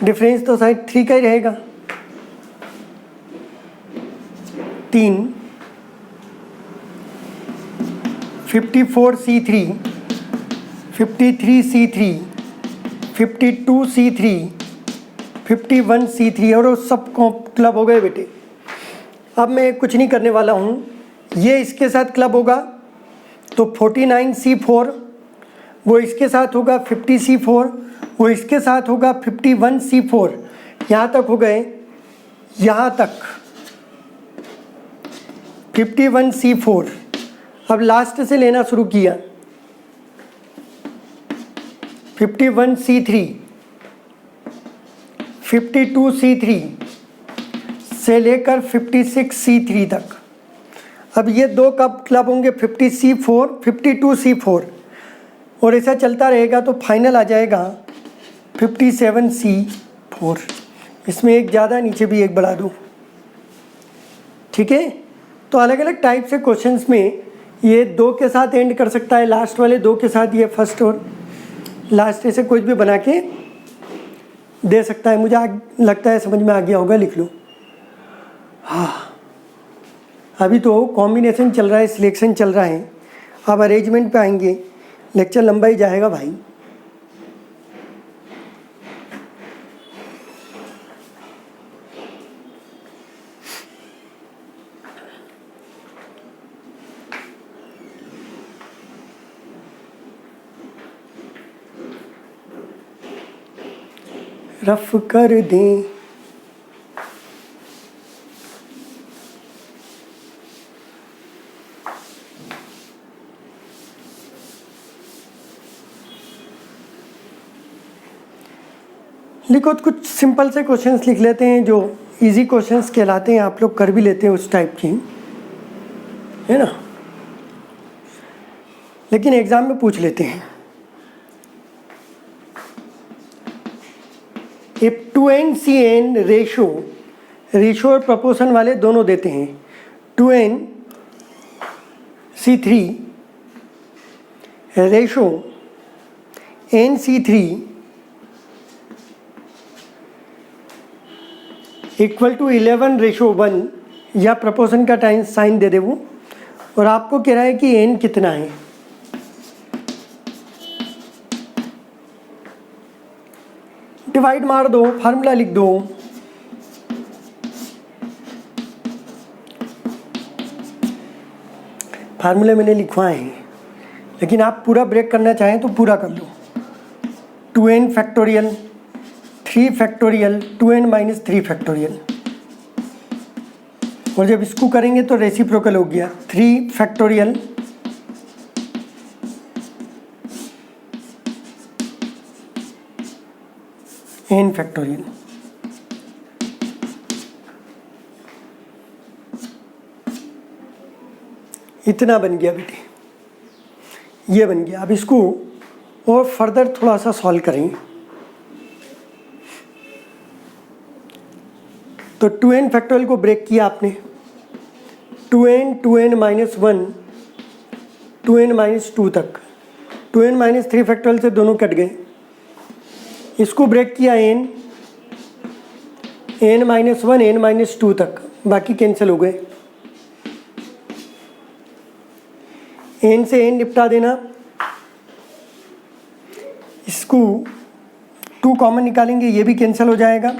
Speaker 1: difference तो शायद 3 का ही रहेगा, 3, 54 C3, 53 C3, 52 C3, 51 C3 और वो सब क्लब हो गए बेटे। अब मैं कुछ नहीं करने वाला हूँ, ये इसके साथ क्लब होगा तो 49 C4, वो इसके साथ होगा 50 C4, वो इसके साथ होगा 51 C4। यहाँ तक हो गए, यहाँ तक 51 C4। अब लास्ट से लेना शुरू किया, 51 C3, 52 C3 से लेकर 56 C3 तक। अब ये दो कब क्लब होंगे 50 C4, 52 C4 और ऐसा चलता रहेगा तो फाइनल आ जाएगा 57 C4। इसमें एक ज़्यादा, नीचे भी एक बढ़ा दूँ, ठीक है। तो अलग अलग टाइप से क्वेश्चंस में ये 2 के साथ एंड कर सकता है, लास्ट वाले 2 के साथ ये फर्स्ट और लास्ट ऐसे कुछ भी बना के दे सकता है। मुझे लगता है समझ में आ गया होगा, लिख लो। हाँ, अभी तो कॉम्बिनेशन चल रहा है, सिलेक्शन चल रहा है, अब अरेंजमेंट पे आएंगे, लेक्चर लंबा ही जाएगा भाई। रफ कर दें लिखो, कुछ सिंपल से क्वेश्चंस लिख लेते हैं जो इजी क्वेश्चंस कहलाते हैं, आप लोग कर भी लेते हैं उस टाइप की, है ना, लेकिन एग्जाम में पूछ लेते हैं। इफ 2n रेशो और प्रपोर्शन वाले दोनों देते हैं, 2nC3 ratio nC3 equal to 11:1 या प्रपोर्शन का टाइम साइन दे दे वो, और आपको कह रहा है कि n कितना है। डिवाइड मार दो, फार्मूला लिख दो। फार्मूले मैंने लिखवाए हैं, लेकिन आप पूरा ब्रेक करना चाहें तो पूरा कर लो। 2n factorial, 3 factorial, 2n - 3 factorial, और जब इसको करेंगे तो रेसिप्रोकल हो गया, 3 फैक्टोरियल n फैक्टोरियल। इतना बन गया बेटे, ये बन गया। अब इसको और फर्दर थोड़ा सा सॉल्व करेंगे। तो 2n फैक्टोरियल को ब्रेक किया आपने, 2n, 2n - 1, 2n - 2 तक, 2n - 3 फैक्टोरियल से दोनों कट गए। इसको ब्रेक किया n - 1, n - 2 तक, बाकी कैंसिल हो गए। एन से एन निपटा देना, इसको 2 कॉमन निकालेंगे, ये भी कैंसिल हो जाएगा।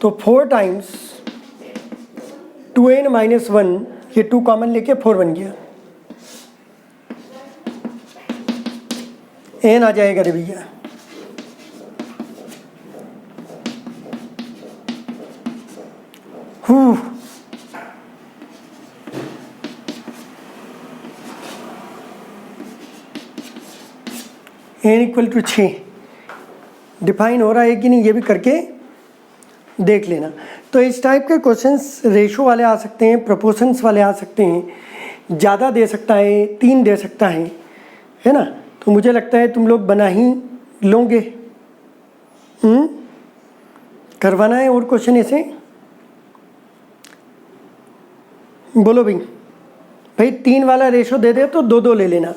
Speaker 1: तो 4 टाइम्स 2n - 1, ये 2 कॉमन लेके 4 बन गया। n आ जाएगा रे भैया। n = 6 डिफाइन हो रहा है कि नहीं, ये भी करके देख लेना। तो इस टाइप के क्वेश्चंस रेशो वाले आ सकते हैं, प्रोपोर्शंस वाले आ सकते हैं, ज़्यादा दे सकता है, 3 दे सकता है ना। तो मुझे लगता है तुम लोग बना ही लोगे। करवाना है और क्वेश्चन ऐसे? बोलो भाई 3 वाला रेशो दे दे तो 2-2 ले लेना।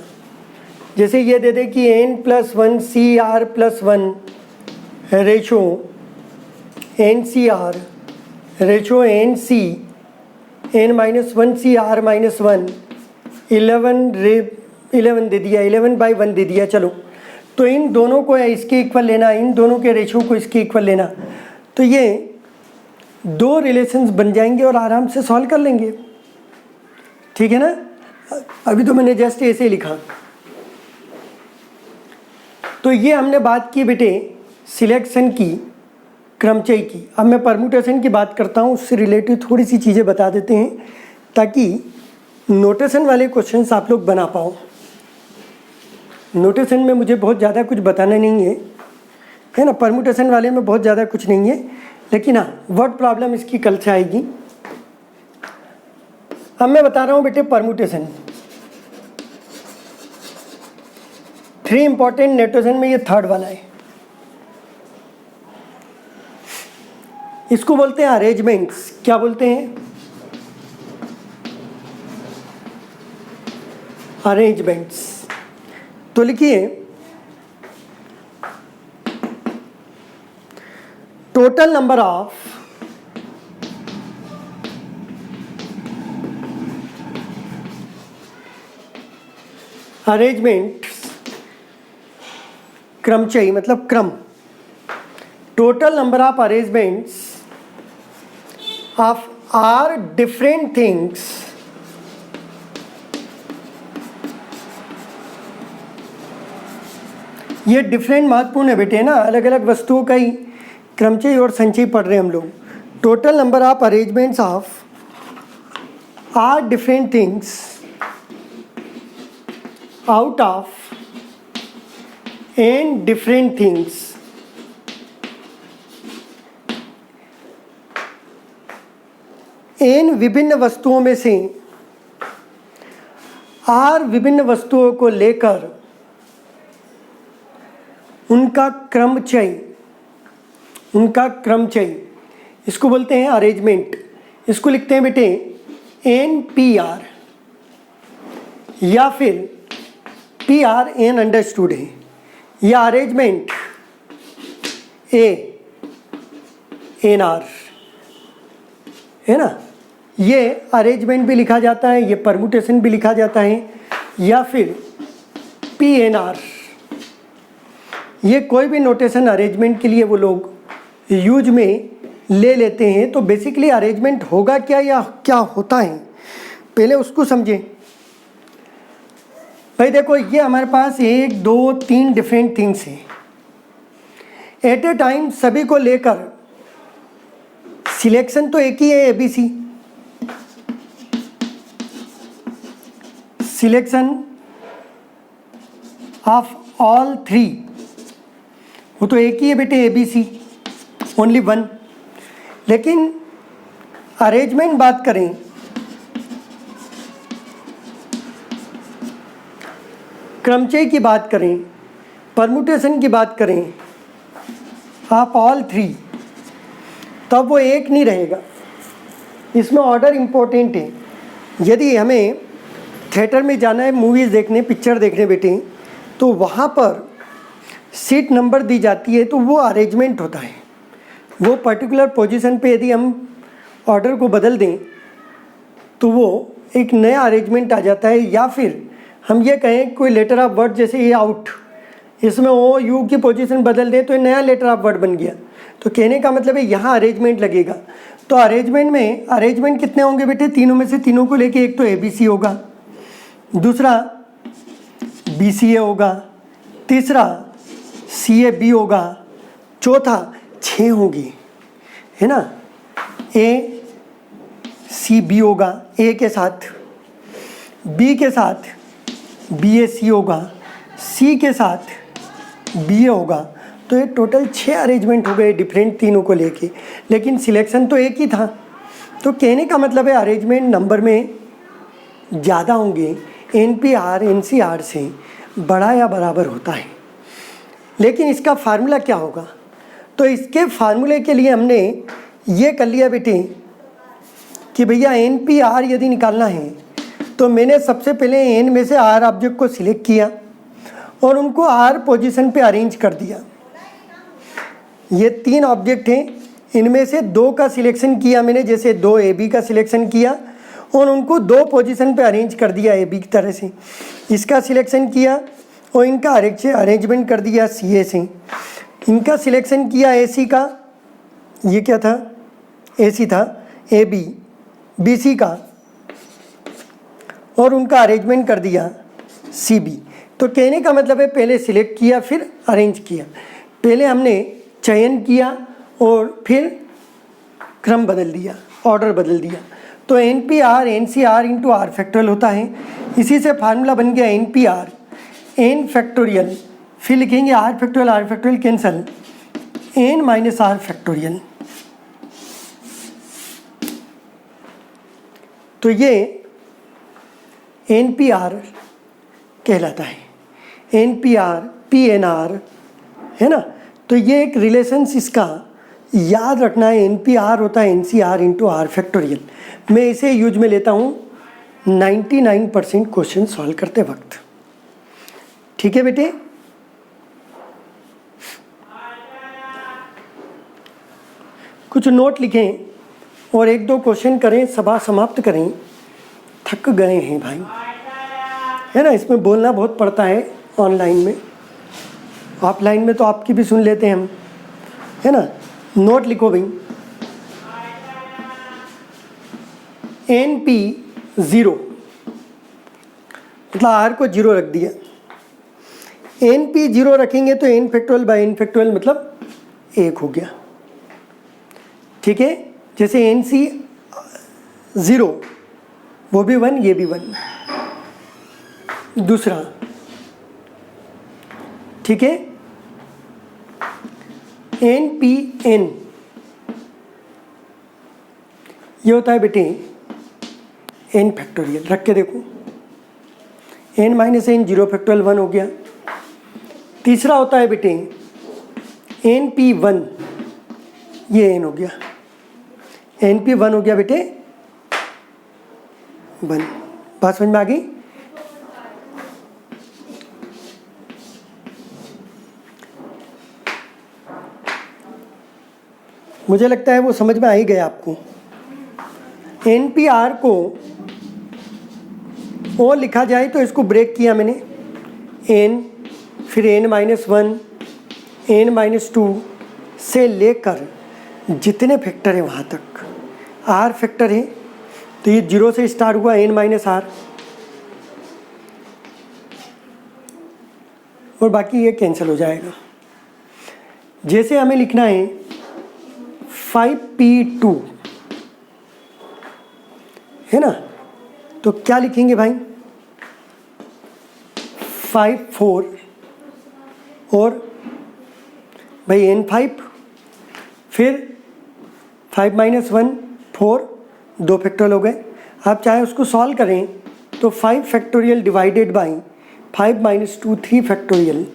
Speaker 1: जैसे ये दे दे कि n+1 CR+1 ratio NCR ratio NC n-1 CR-1 11 दे दिया, 11/1 दे दिया। चलो, तो इन दोनों को इसके इक्वल लेना, इन दोनों के रेशो को इसके इक्वल लेना, तो ये 2 रिलेशंस बन जाएंगे और आराम से सॉल्व कर लेंगे। ठीक है ना। अभी तो मैंने जस्ट ऐसे ही लिखा। तो ये हमने बात की बेटे सिलेक्शन की, क्रमचय की। अब मैं परम्यूटेशन की बात करता हूँ, उससे रिलेटेड थोड़ी सी चीज़ें बता देते हैं ताकि नोटेशन वाले क्वेश्चंस आप लोग बना पाओ। नोटेशन में मुझे बहुत ज़्यादा कुछ बताना नहीं है ना, परम्यूटेशन वाले में बहुत ज़्यादा कुछ नहीं है, लेकिन हाँ वर्ड प्रॉब्लम इसकी कल से आएगी। अब मैं बता रहा हूँ बेटे परम्यूटेशन। 3 इंपॉर्टेंट नोटेशन में ये 3rd वाला है। इसको बोलते हैं अरेंजमेंट्स। क्या बोलते हैं? अरेंजमेंट्स। तो लिखिए टोटल नंबर ऑफ अरेंजमेंट्स, क्रमचय मतलब क्रम, total number of arrangements of are different things ये डिफरेंट महत्वपूर्ण है बेटे ना, अलग अलग वस्तुओं का ही क्रमचय और संचय पढ़ रहे हैं हम लोग। Total number of arrangements of r different things out of n different things इन विभिन्न वस्तुओं में से आर विभिन्न वस्तुओं को लेकर उनका क्रमचय, इसको बोलते हैं अरेंजमेंट। इसको लिखते हैं बेटे NPR, या फिर PRN अंडरस्टूड है, या अरेंजमेंट ANR है ना। ये अरेंजमेंट भी लिखा जाता है, ये परम्यूटेशन भी लिखा जाता है, या फिर PNR। ये कोई भी नोटेशन अरेंजमेंट के लिए वो लोग यूज में ले लेते हैं। तो बेसिकली अरेंजमेंट होगा क्या या क्या होता है, पहले उसको समझें। भाई देखो, ये हमारे पास 1 2 3 डिफरेंट थिंग्स हैं एट ए टाइम, सभी को लेकर सिलेक्शन तो एक ही है, ABC। सिलेक्शन ऑफ ऑल 3, वो तो एक ही है बेटे, ABC, ओनली 1। लेकिन अरेंजमेंट बात करें, क्रमचय की बात करें, परम्यूटेशन की बात करें ऑफ ऑल 3, तब वो एक नहीं रहेगा। इसमें ऑर्डर इम्पोर्टेंट है। यदि हमें थिएटर में जाना है मूवीज़ देखने, पिक्चर देखने बेटे, तो वहाँ पर सीट नंबर दी जाती है, तो वो अरेंजमेंट होता है। वो पर्टिकुलर पोजीशन पे यदि हम ऑर्डर को बदल दें तो वो एक नया अरेंजमेंट आ जाता है। या फिर हम ये कहें कोई लेटर ऑफ वर्ड, जैसे ये आउट, इसमें ओ यू की पोजीशन बदल दें तो ये नया लेटर ऑफ वर्ड बन गया। तो कहने का मतलब है यहाँ अरेंजमेंट लगेगा। तो अरेंजमेंट कितने होंगे बेटे? तीनों में से तीनों को लेके एक तो ABC होगा, दूसरा BCA होगा, तीसरा CAB होगा, चौथा 6 होगी, है ना, ACB होगा A के साथ, B के साथ BAC होगा, C के साथ BA होगा। तो ये टोटल 6 अरेंजमेंट हो गए डिफरेंट तीनों को लेके, लेकिन सिलेक्शन तो एक ही था। तो कहने का मतलब है अरेंजमेंट नंबर में ज़्यादा होंगे, NPR NCR से बड़ा या बराबर होता है। लेकिन इसका फार्मूला क्या होगा? तो इसके फार्मूले के लिए हमने ये कर लिया बेटे कि भैया NPR यदि निकालना है तो मैंने सबसे पहले N में से R ऑब्जेक्ट को सिलेक्ट किया और उनको R पोजीशन पे अरेंज कर दिया। ये 3 ऑब्जेक्ट हैं, इनमें से 2 का सिलेक्शन किया मैंने, जैसे 2 AB का सिलेक्शन किया और उनको 2 पोजीशन पे अरेंज कर दिया AB की तरह से। इसका सिलेक्शन किया और इनका अरेंजमेंट कर दिया CA से। इनका सिलेक्शन किया AC का, ये क्या था? AC था, AB BC का, और उनका अरेंजमेंट कर दिया CB। तो कहने का मतलब है पहले सिलेक्ट किया फिर अरेंज किया, पहले हमने चयन किया और फिर क्रम बदल दिया, ऑर्डर बदल दिया। तो NPR NCR into R factorial होता है। इसी से फार्मूला बन गया NPR N फैक्टोरियल, फिर लिखेंगे R factorial cancel, N minus R factorial. तो ये NPR कहलाता है, NPR PNR, है ना। तो ये एक रिलेशंस इसका याद रखना है। NPR होता है NCR इंटू R फैक्टोरियल। मैं इसे यूज में लेता हूँ 99% क्वेश्चन सॉल्व करते वक्त। ठीक है बेटे, कुछ नोट लिखें और 1-2 क्वेश्चन करें, सभा समाप्त करें। थक गए हैं भाई, है ना। इसमें बोलना बहुत पड़ता है ऑनलाइन में, ऑफलाइन में तो आपकी भी सुन लेते हैं हम, है ना। नोट लिखो भाई, NP 0 मतलब R को 0 रख दिया। NP 0 रखेंगे तो N factorial by N factorial मतलब 1 हो गया। ठीक है, जैसे NC 0 वो भी 1, ये भी 1। दूसरा, ठीक है, NPN ये होता है बेटे N फैक्टोरियल। रख के देखो, N माइनस N 0 फैक्टोरियल 1 हो गया। तीसरा होता है बेटे NP1, ये N हो गया, NP1 हो गया बेटे 1। बात समझ में आ गई? मुझे लगता है वो समझ में आ ही गया आपको। NPR को और लिखा जाए तो इसको ब्रेक किया मैंने, N फिर N-1 N-2 से लेकर जितने फैक्टर है वहाँ तक R फैक्टर है। तो ये 0 से स्टार्ट हुआ N-R और बाकी ये कैंसिल हो जाएगा। जैसे हमें लिखना है 5P2, है ना, तो क्या लिखेंगे भाई? 5 4 और भाई N5, फिर 5 - 1 4, 2 फैक्टोरियल हो गए। आप चाहे उसको सॉल्व करें तो 5 फैक्टोरियल डिवाइडेड बाई 5 - 2 3 फैक्टोरियल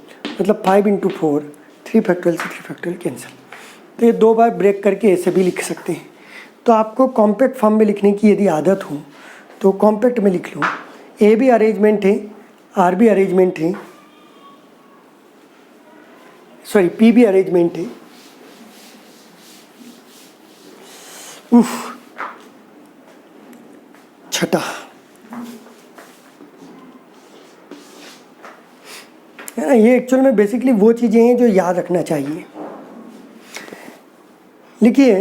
Speaker 1: मतलब 5 × 4 3 फैक्टोरियल से 3 फैक्टोरियल कैंसिल। तो ये 2 बार ब्रेक करके ऐसे भी लिख सकते हैं। तो आपको कॉम्पैक्ट फॉर्म में लिखने की यदि आदत हो तो कॉम्पैक्ट में लिख लो। A भी अरेंजमेंट है, R भी अरेंजमेंट है, सॉरी P भी अरेंजमेंट है। छठा है ना, ये एक्चुअल में बेसिकली वो चीज़ें हैं जो याद रखना चाहिए। लिखिए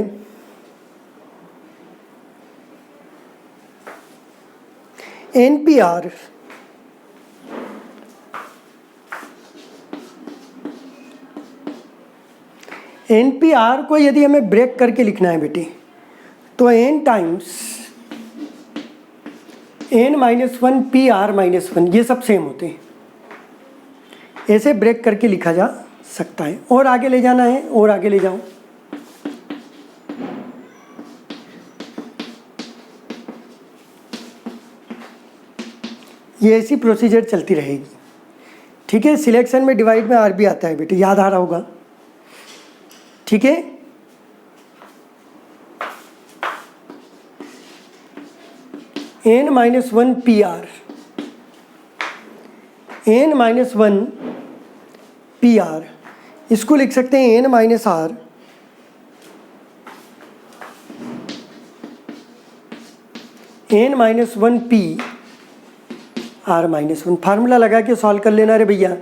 Speaker 1: NPR को यदि हमें ब्रेक करके लिखना है बेटे तो n टाइम्स n-1 PR-1 ये सब सेम होते हैं, ऐसे ब्रेक करके लिखा जा सकता है। और आगे ले जाना है, और आगे ले जाओ। ये ऐसी प्रोसीजर चलती रहेगी, ठीक है। सिलेक्शन में डिवाइड में आर भी आता है बेटे, याद आ रहा होगा, ठीक है। n-1 PR, n-1 PR, इसको लिख सकते हैं n-R, n-1 P R-1। Formula लगा के सॉल्व कर लेना रे भैया,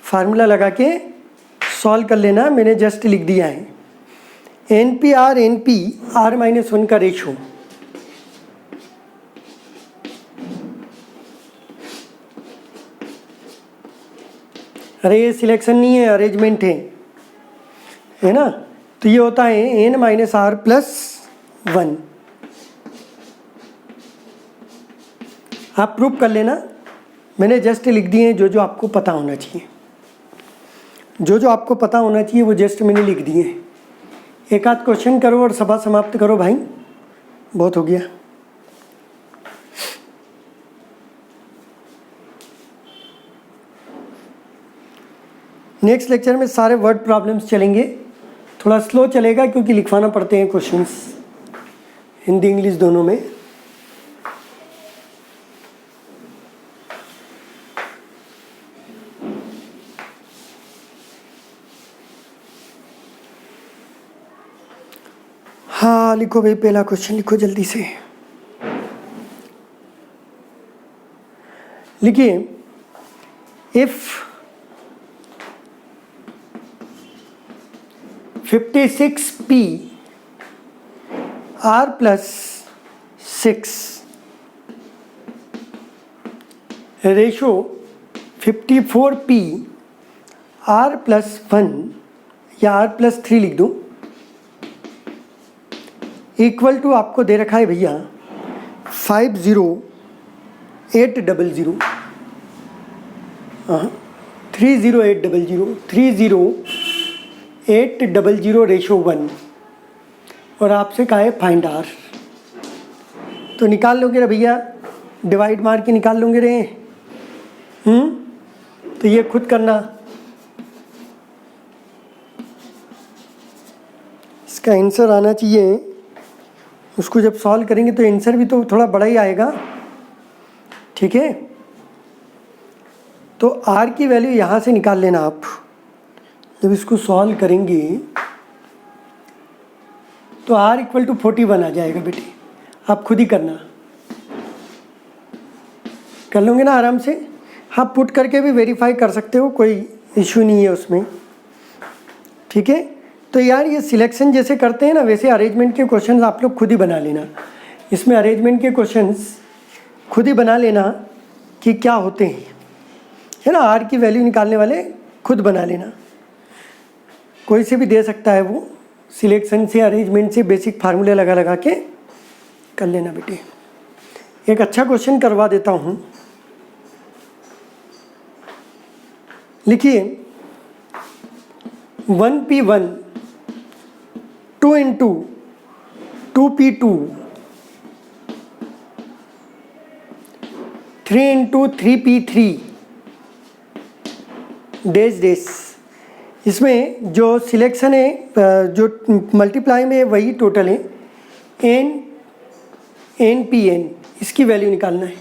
Speaker 1: फार्मूला लगा के सॉल्व कर लेना, मैंने जस्ट लिख दिया है। NPR NP R-1 का रेशो, अरे ये सिलेक्शन नहीं है, अरेंजमेंट है ना। तो ये होता है n-R+1। आप प्रूफ कर लेना, मैंने जस्ट लिख दिए हैं जो जो आपको पता होना चाहिए, जो जो आपको पता होना चाहिए वो जस्ट मैंने लिख दिए हैं। एक आध क्वेश्चन करो और सभा समाप्त करो भाई, बहुत हो गया। नेक्स्ट लेक्चर में सारे वर्ड प्रॉब्लम्स चलेंगे, थोड़ा स्लो चलेगा क्योंकि लिखवाना पड़ते हैं क्वेश्चंस, हिंदी इंग्लिश दोनों में। हाँ लिखो भाई, पहला क्वेश्चन लिखो जल्दी से। लिखिए if 56P R+6 ratio 54P R+1 या R+3 लिख दूं, इक्वल टू आपको दे रखा है भैया 50800, 30800 रेशो 1, और आपसे कहा है फाइंड R। तो निकाल लोगे रे भैया, डिवाइड मार के निकाल लोगे रे। तो ये खुद करना, इसका आंसर आना चाहिए। उसको जब सॉल्व करेंगे तो आंसर भी तो थोड़ा बड़ा ही आएगा, ठीक है। तो R की वैल्यू यहाँ से निकाल लेना आप, जब इसको सॉल्व करेंगे तो R = 41 आ जाएगा बेटे। आप खुद ही करना, कर लोगे ना आराम से। हाँ पुट करके भी वेरीफाई कर सकते हो, कोई इश्यू नहीं है उसमें, ठीक है। तो यार ये सिलेक्शन जैसे करते हैं ना, वैसे अरेंजमेंट के क्वेश्चंस आप लोग खुद ही बना लेना। इसमें अरेंजमेंट के क्वेश्चंस खुद ही बना लेना कि क्या होते हैं, है ना। R की वैल्यू निकालने वाले खुद बना लेना, कोई से भी दे सकता है वो, सिलेक्शन से अरेंजमेंट से बेसिक फार्मूले लगा लगा के कर लेना बेटे। एक अच्छा क्वेश्चन करवा देता हूँ, लिखिए 1P1 2 × 2P2 3 × 3P3 dash dash. इसमें जो सिलेक्शन है, जो मल्टीप्लाई में है वही टोटल है, NPN, इसकी वैल्यू निकालना है।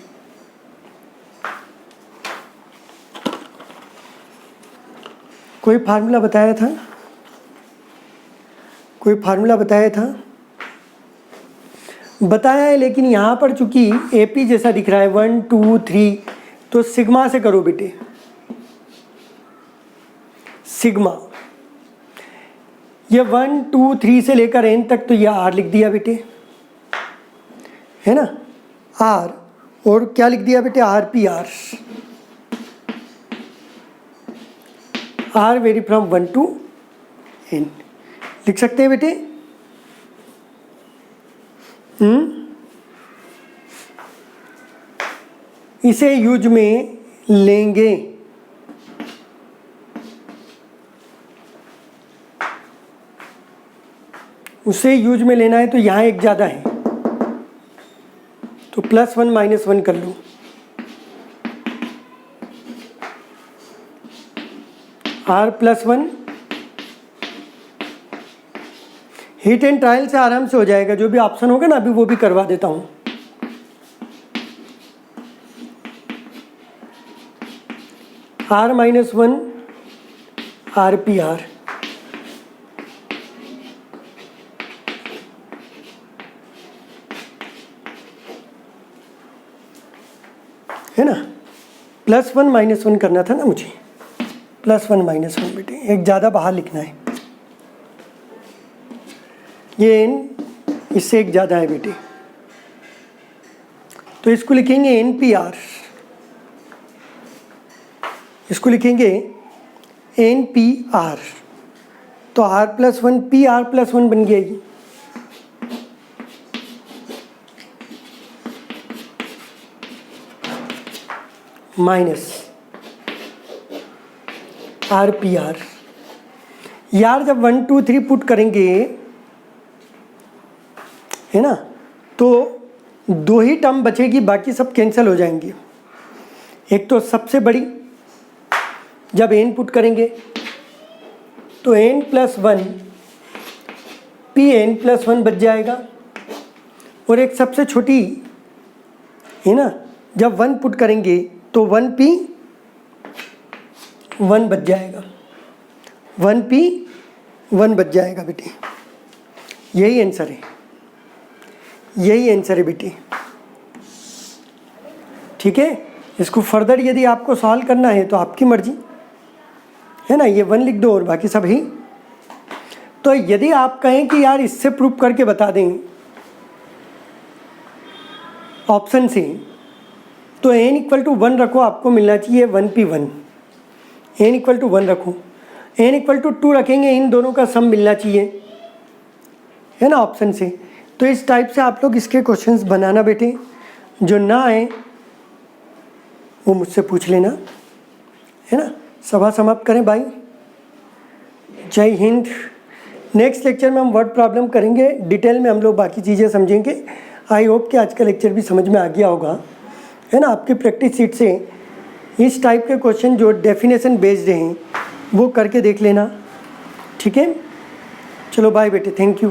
Speaker 1: कोई फार्मूला बताया था, कोई फार्मूला बताया था? बताया है, लेकिन यहाँ पर चूंकि AP जैसा दिख रहा है 1 2 3, तो सिग्मा से करो बेटे, सिग्मा। ये 1 2 3 से लेकर n तक, तो ये R लिख दिया बेटे, है ना, R, और क्या लिख दिया बेटे, RPR, R very from 1 to n, लिख सकते हैं बेटे। इसे यूज में लेंगे, उसे यूज में लेना है तो यहाँ एक ज़्यादा है, तो +1 -1 कर लो। R+1 हीट एंड ट्रायल से आराम से हो जाएगा, जो भी ऑप्शन होगा ना अभी वो भी करवा देता हूँ। R-1 RPR, है ना, +1 -1 करना था ना मुझे, +1 -1 बेटे, एक ज़्यादा बाहर लिखना है, ये n इससे एक ज़्यादा है बेटे, तो इसको लिखेंगे NPR, इसको लिखेंगे NPR, तो R+1 PR+1 बन गया ये, माइनस RPR। यार जब 1 2 3 पुट करेंगे, है ना, तो 2 ही टर्म बचेगी, बाकी सब कैंसिल हो जाएंगे। एक तो सबसे बड़ी, जब n पुट करेंगे तो n+1 Pn+1 बच जाएगा, और एक सबसे छोटी, है ना, जब 1 पुट करेंगे तो 1P1 बच जाएगा, 1P1 बच जाएगा बेटे, यही आंसर है, यही आंसर है बेटे, ठीक है। इसको फर्दर यदि आपको सॉल्व करना है तो आपकी मर्जी, है ना, ये 1 लिख दो और बाकी सब ही। तो यदि आप कहें कि यार इससे प्रूव करके बता दें ऑप्शन से, तो n = 1 रखो, आपको मिलना चाहिए 1P1, n = 1 रखो, n = 2 रखेंगे, इन दोनों का सम मिलना चाहिए, है ना, ऑप्शन से। तो इस टाइप से आप लोग इसके क्वेश्चंस बनाना बेटे, जो ना आए वो मुझसे पूछ लेना, है ना। सभा समाप्त करें भाई, जय हिंद। नेक्स्ट लेक्चर में हम वर्ड प्रॉब्लम करेंगे, डिटेल में हम लोग बाकी चीज़ें समझेंगे। आई होप कि आज का लेक्चर भी समझ में आ गया होगा, है ना। आपकी प्रैक्टिस सीट से इस टाइप के क्वेश्चन जो डेफिनेशन बेस्ड हैं वो करके देख लेना, ठीक है। चलो बाय बेटे, थैंक यू।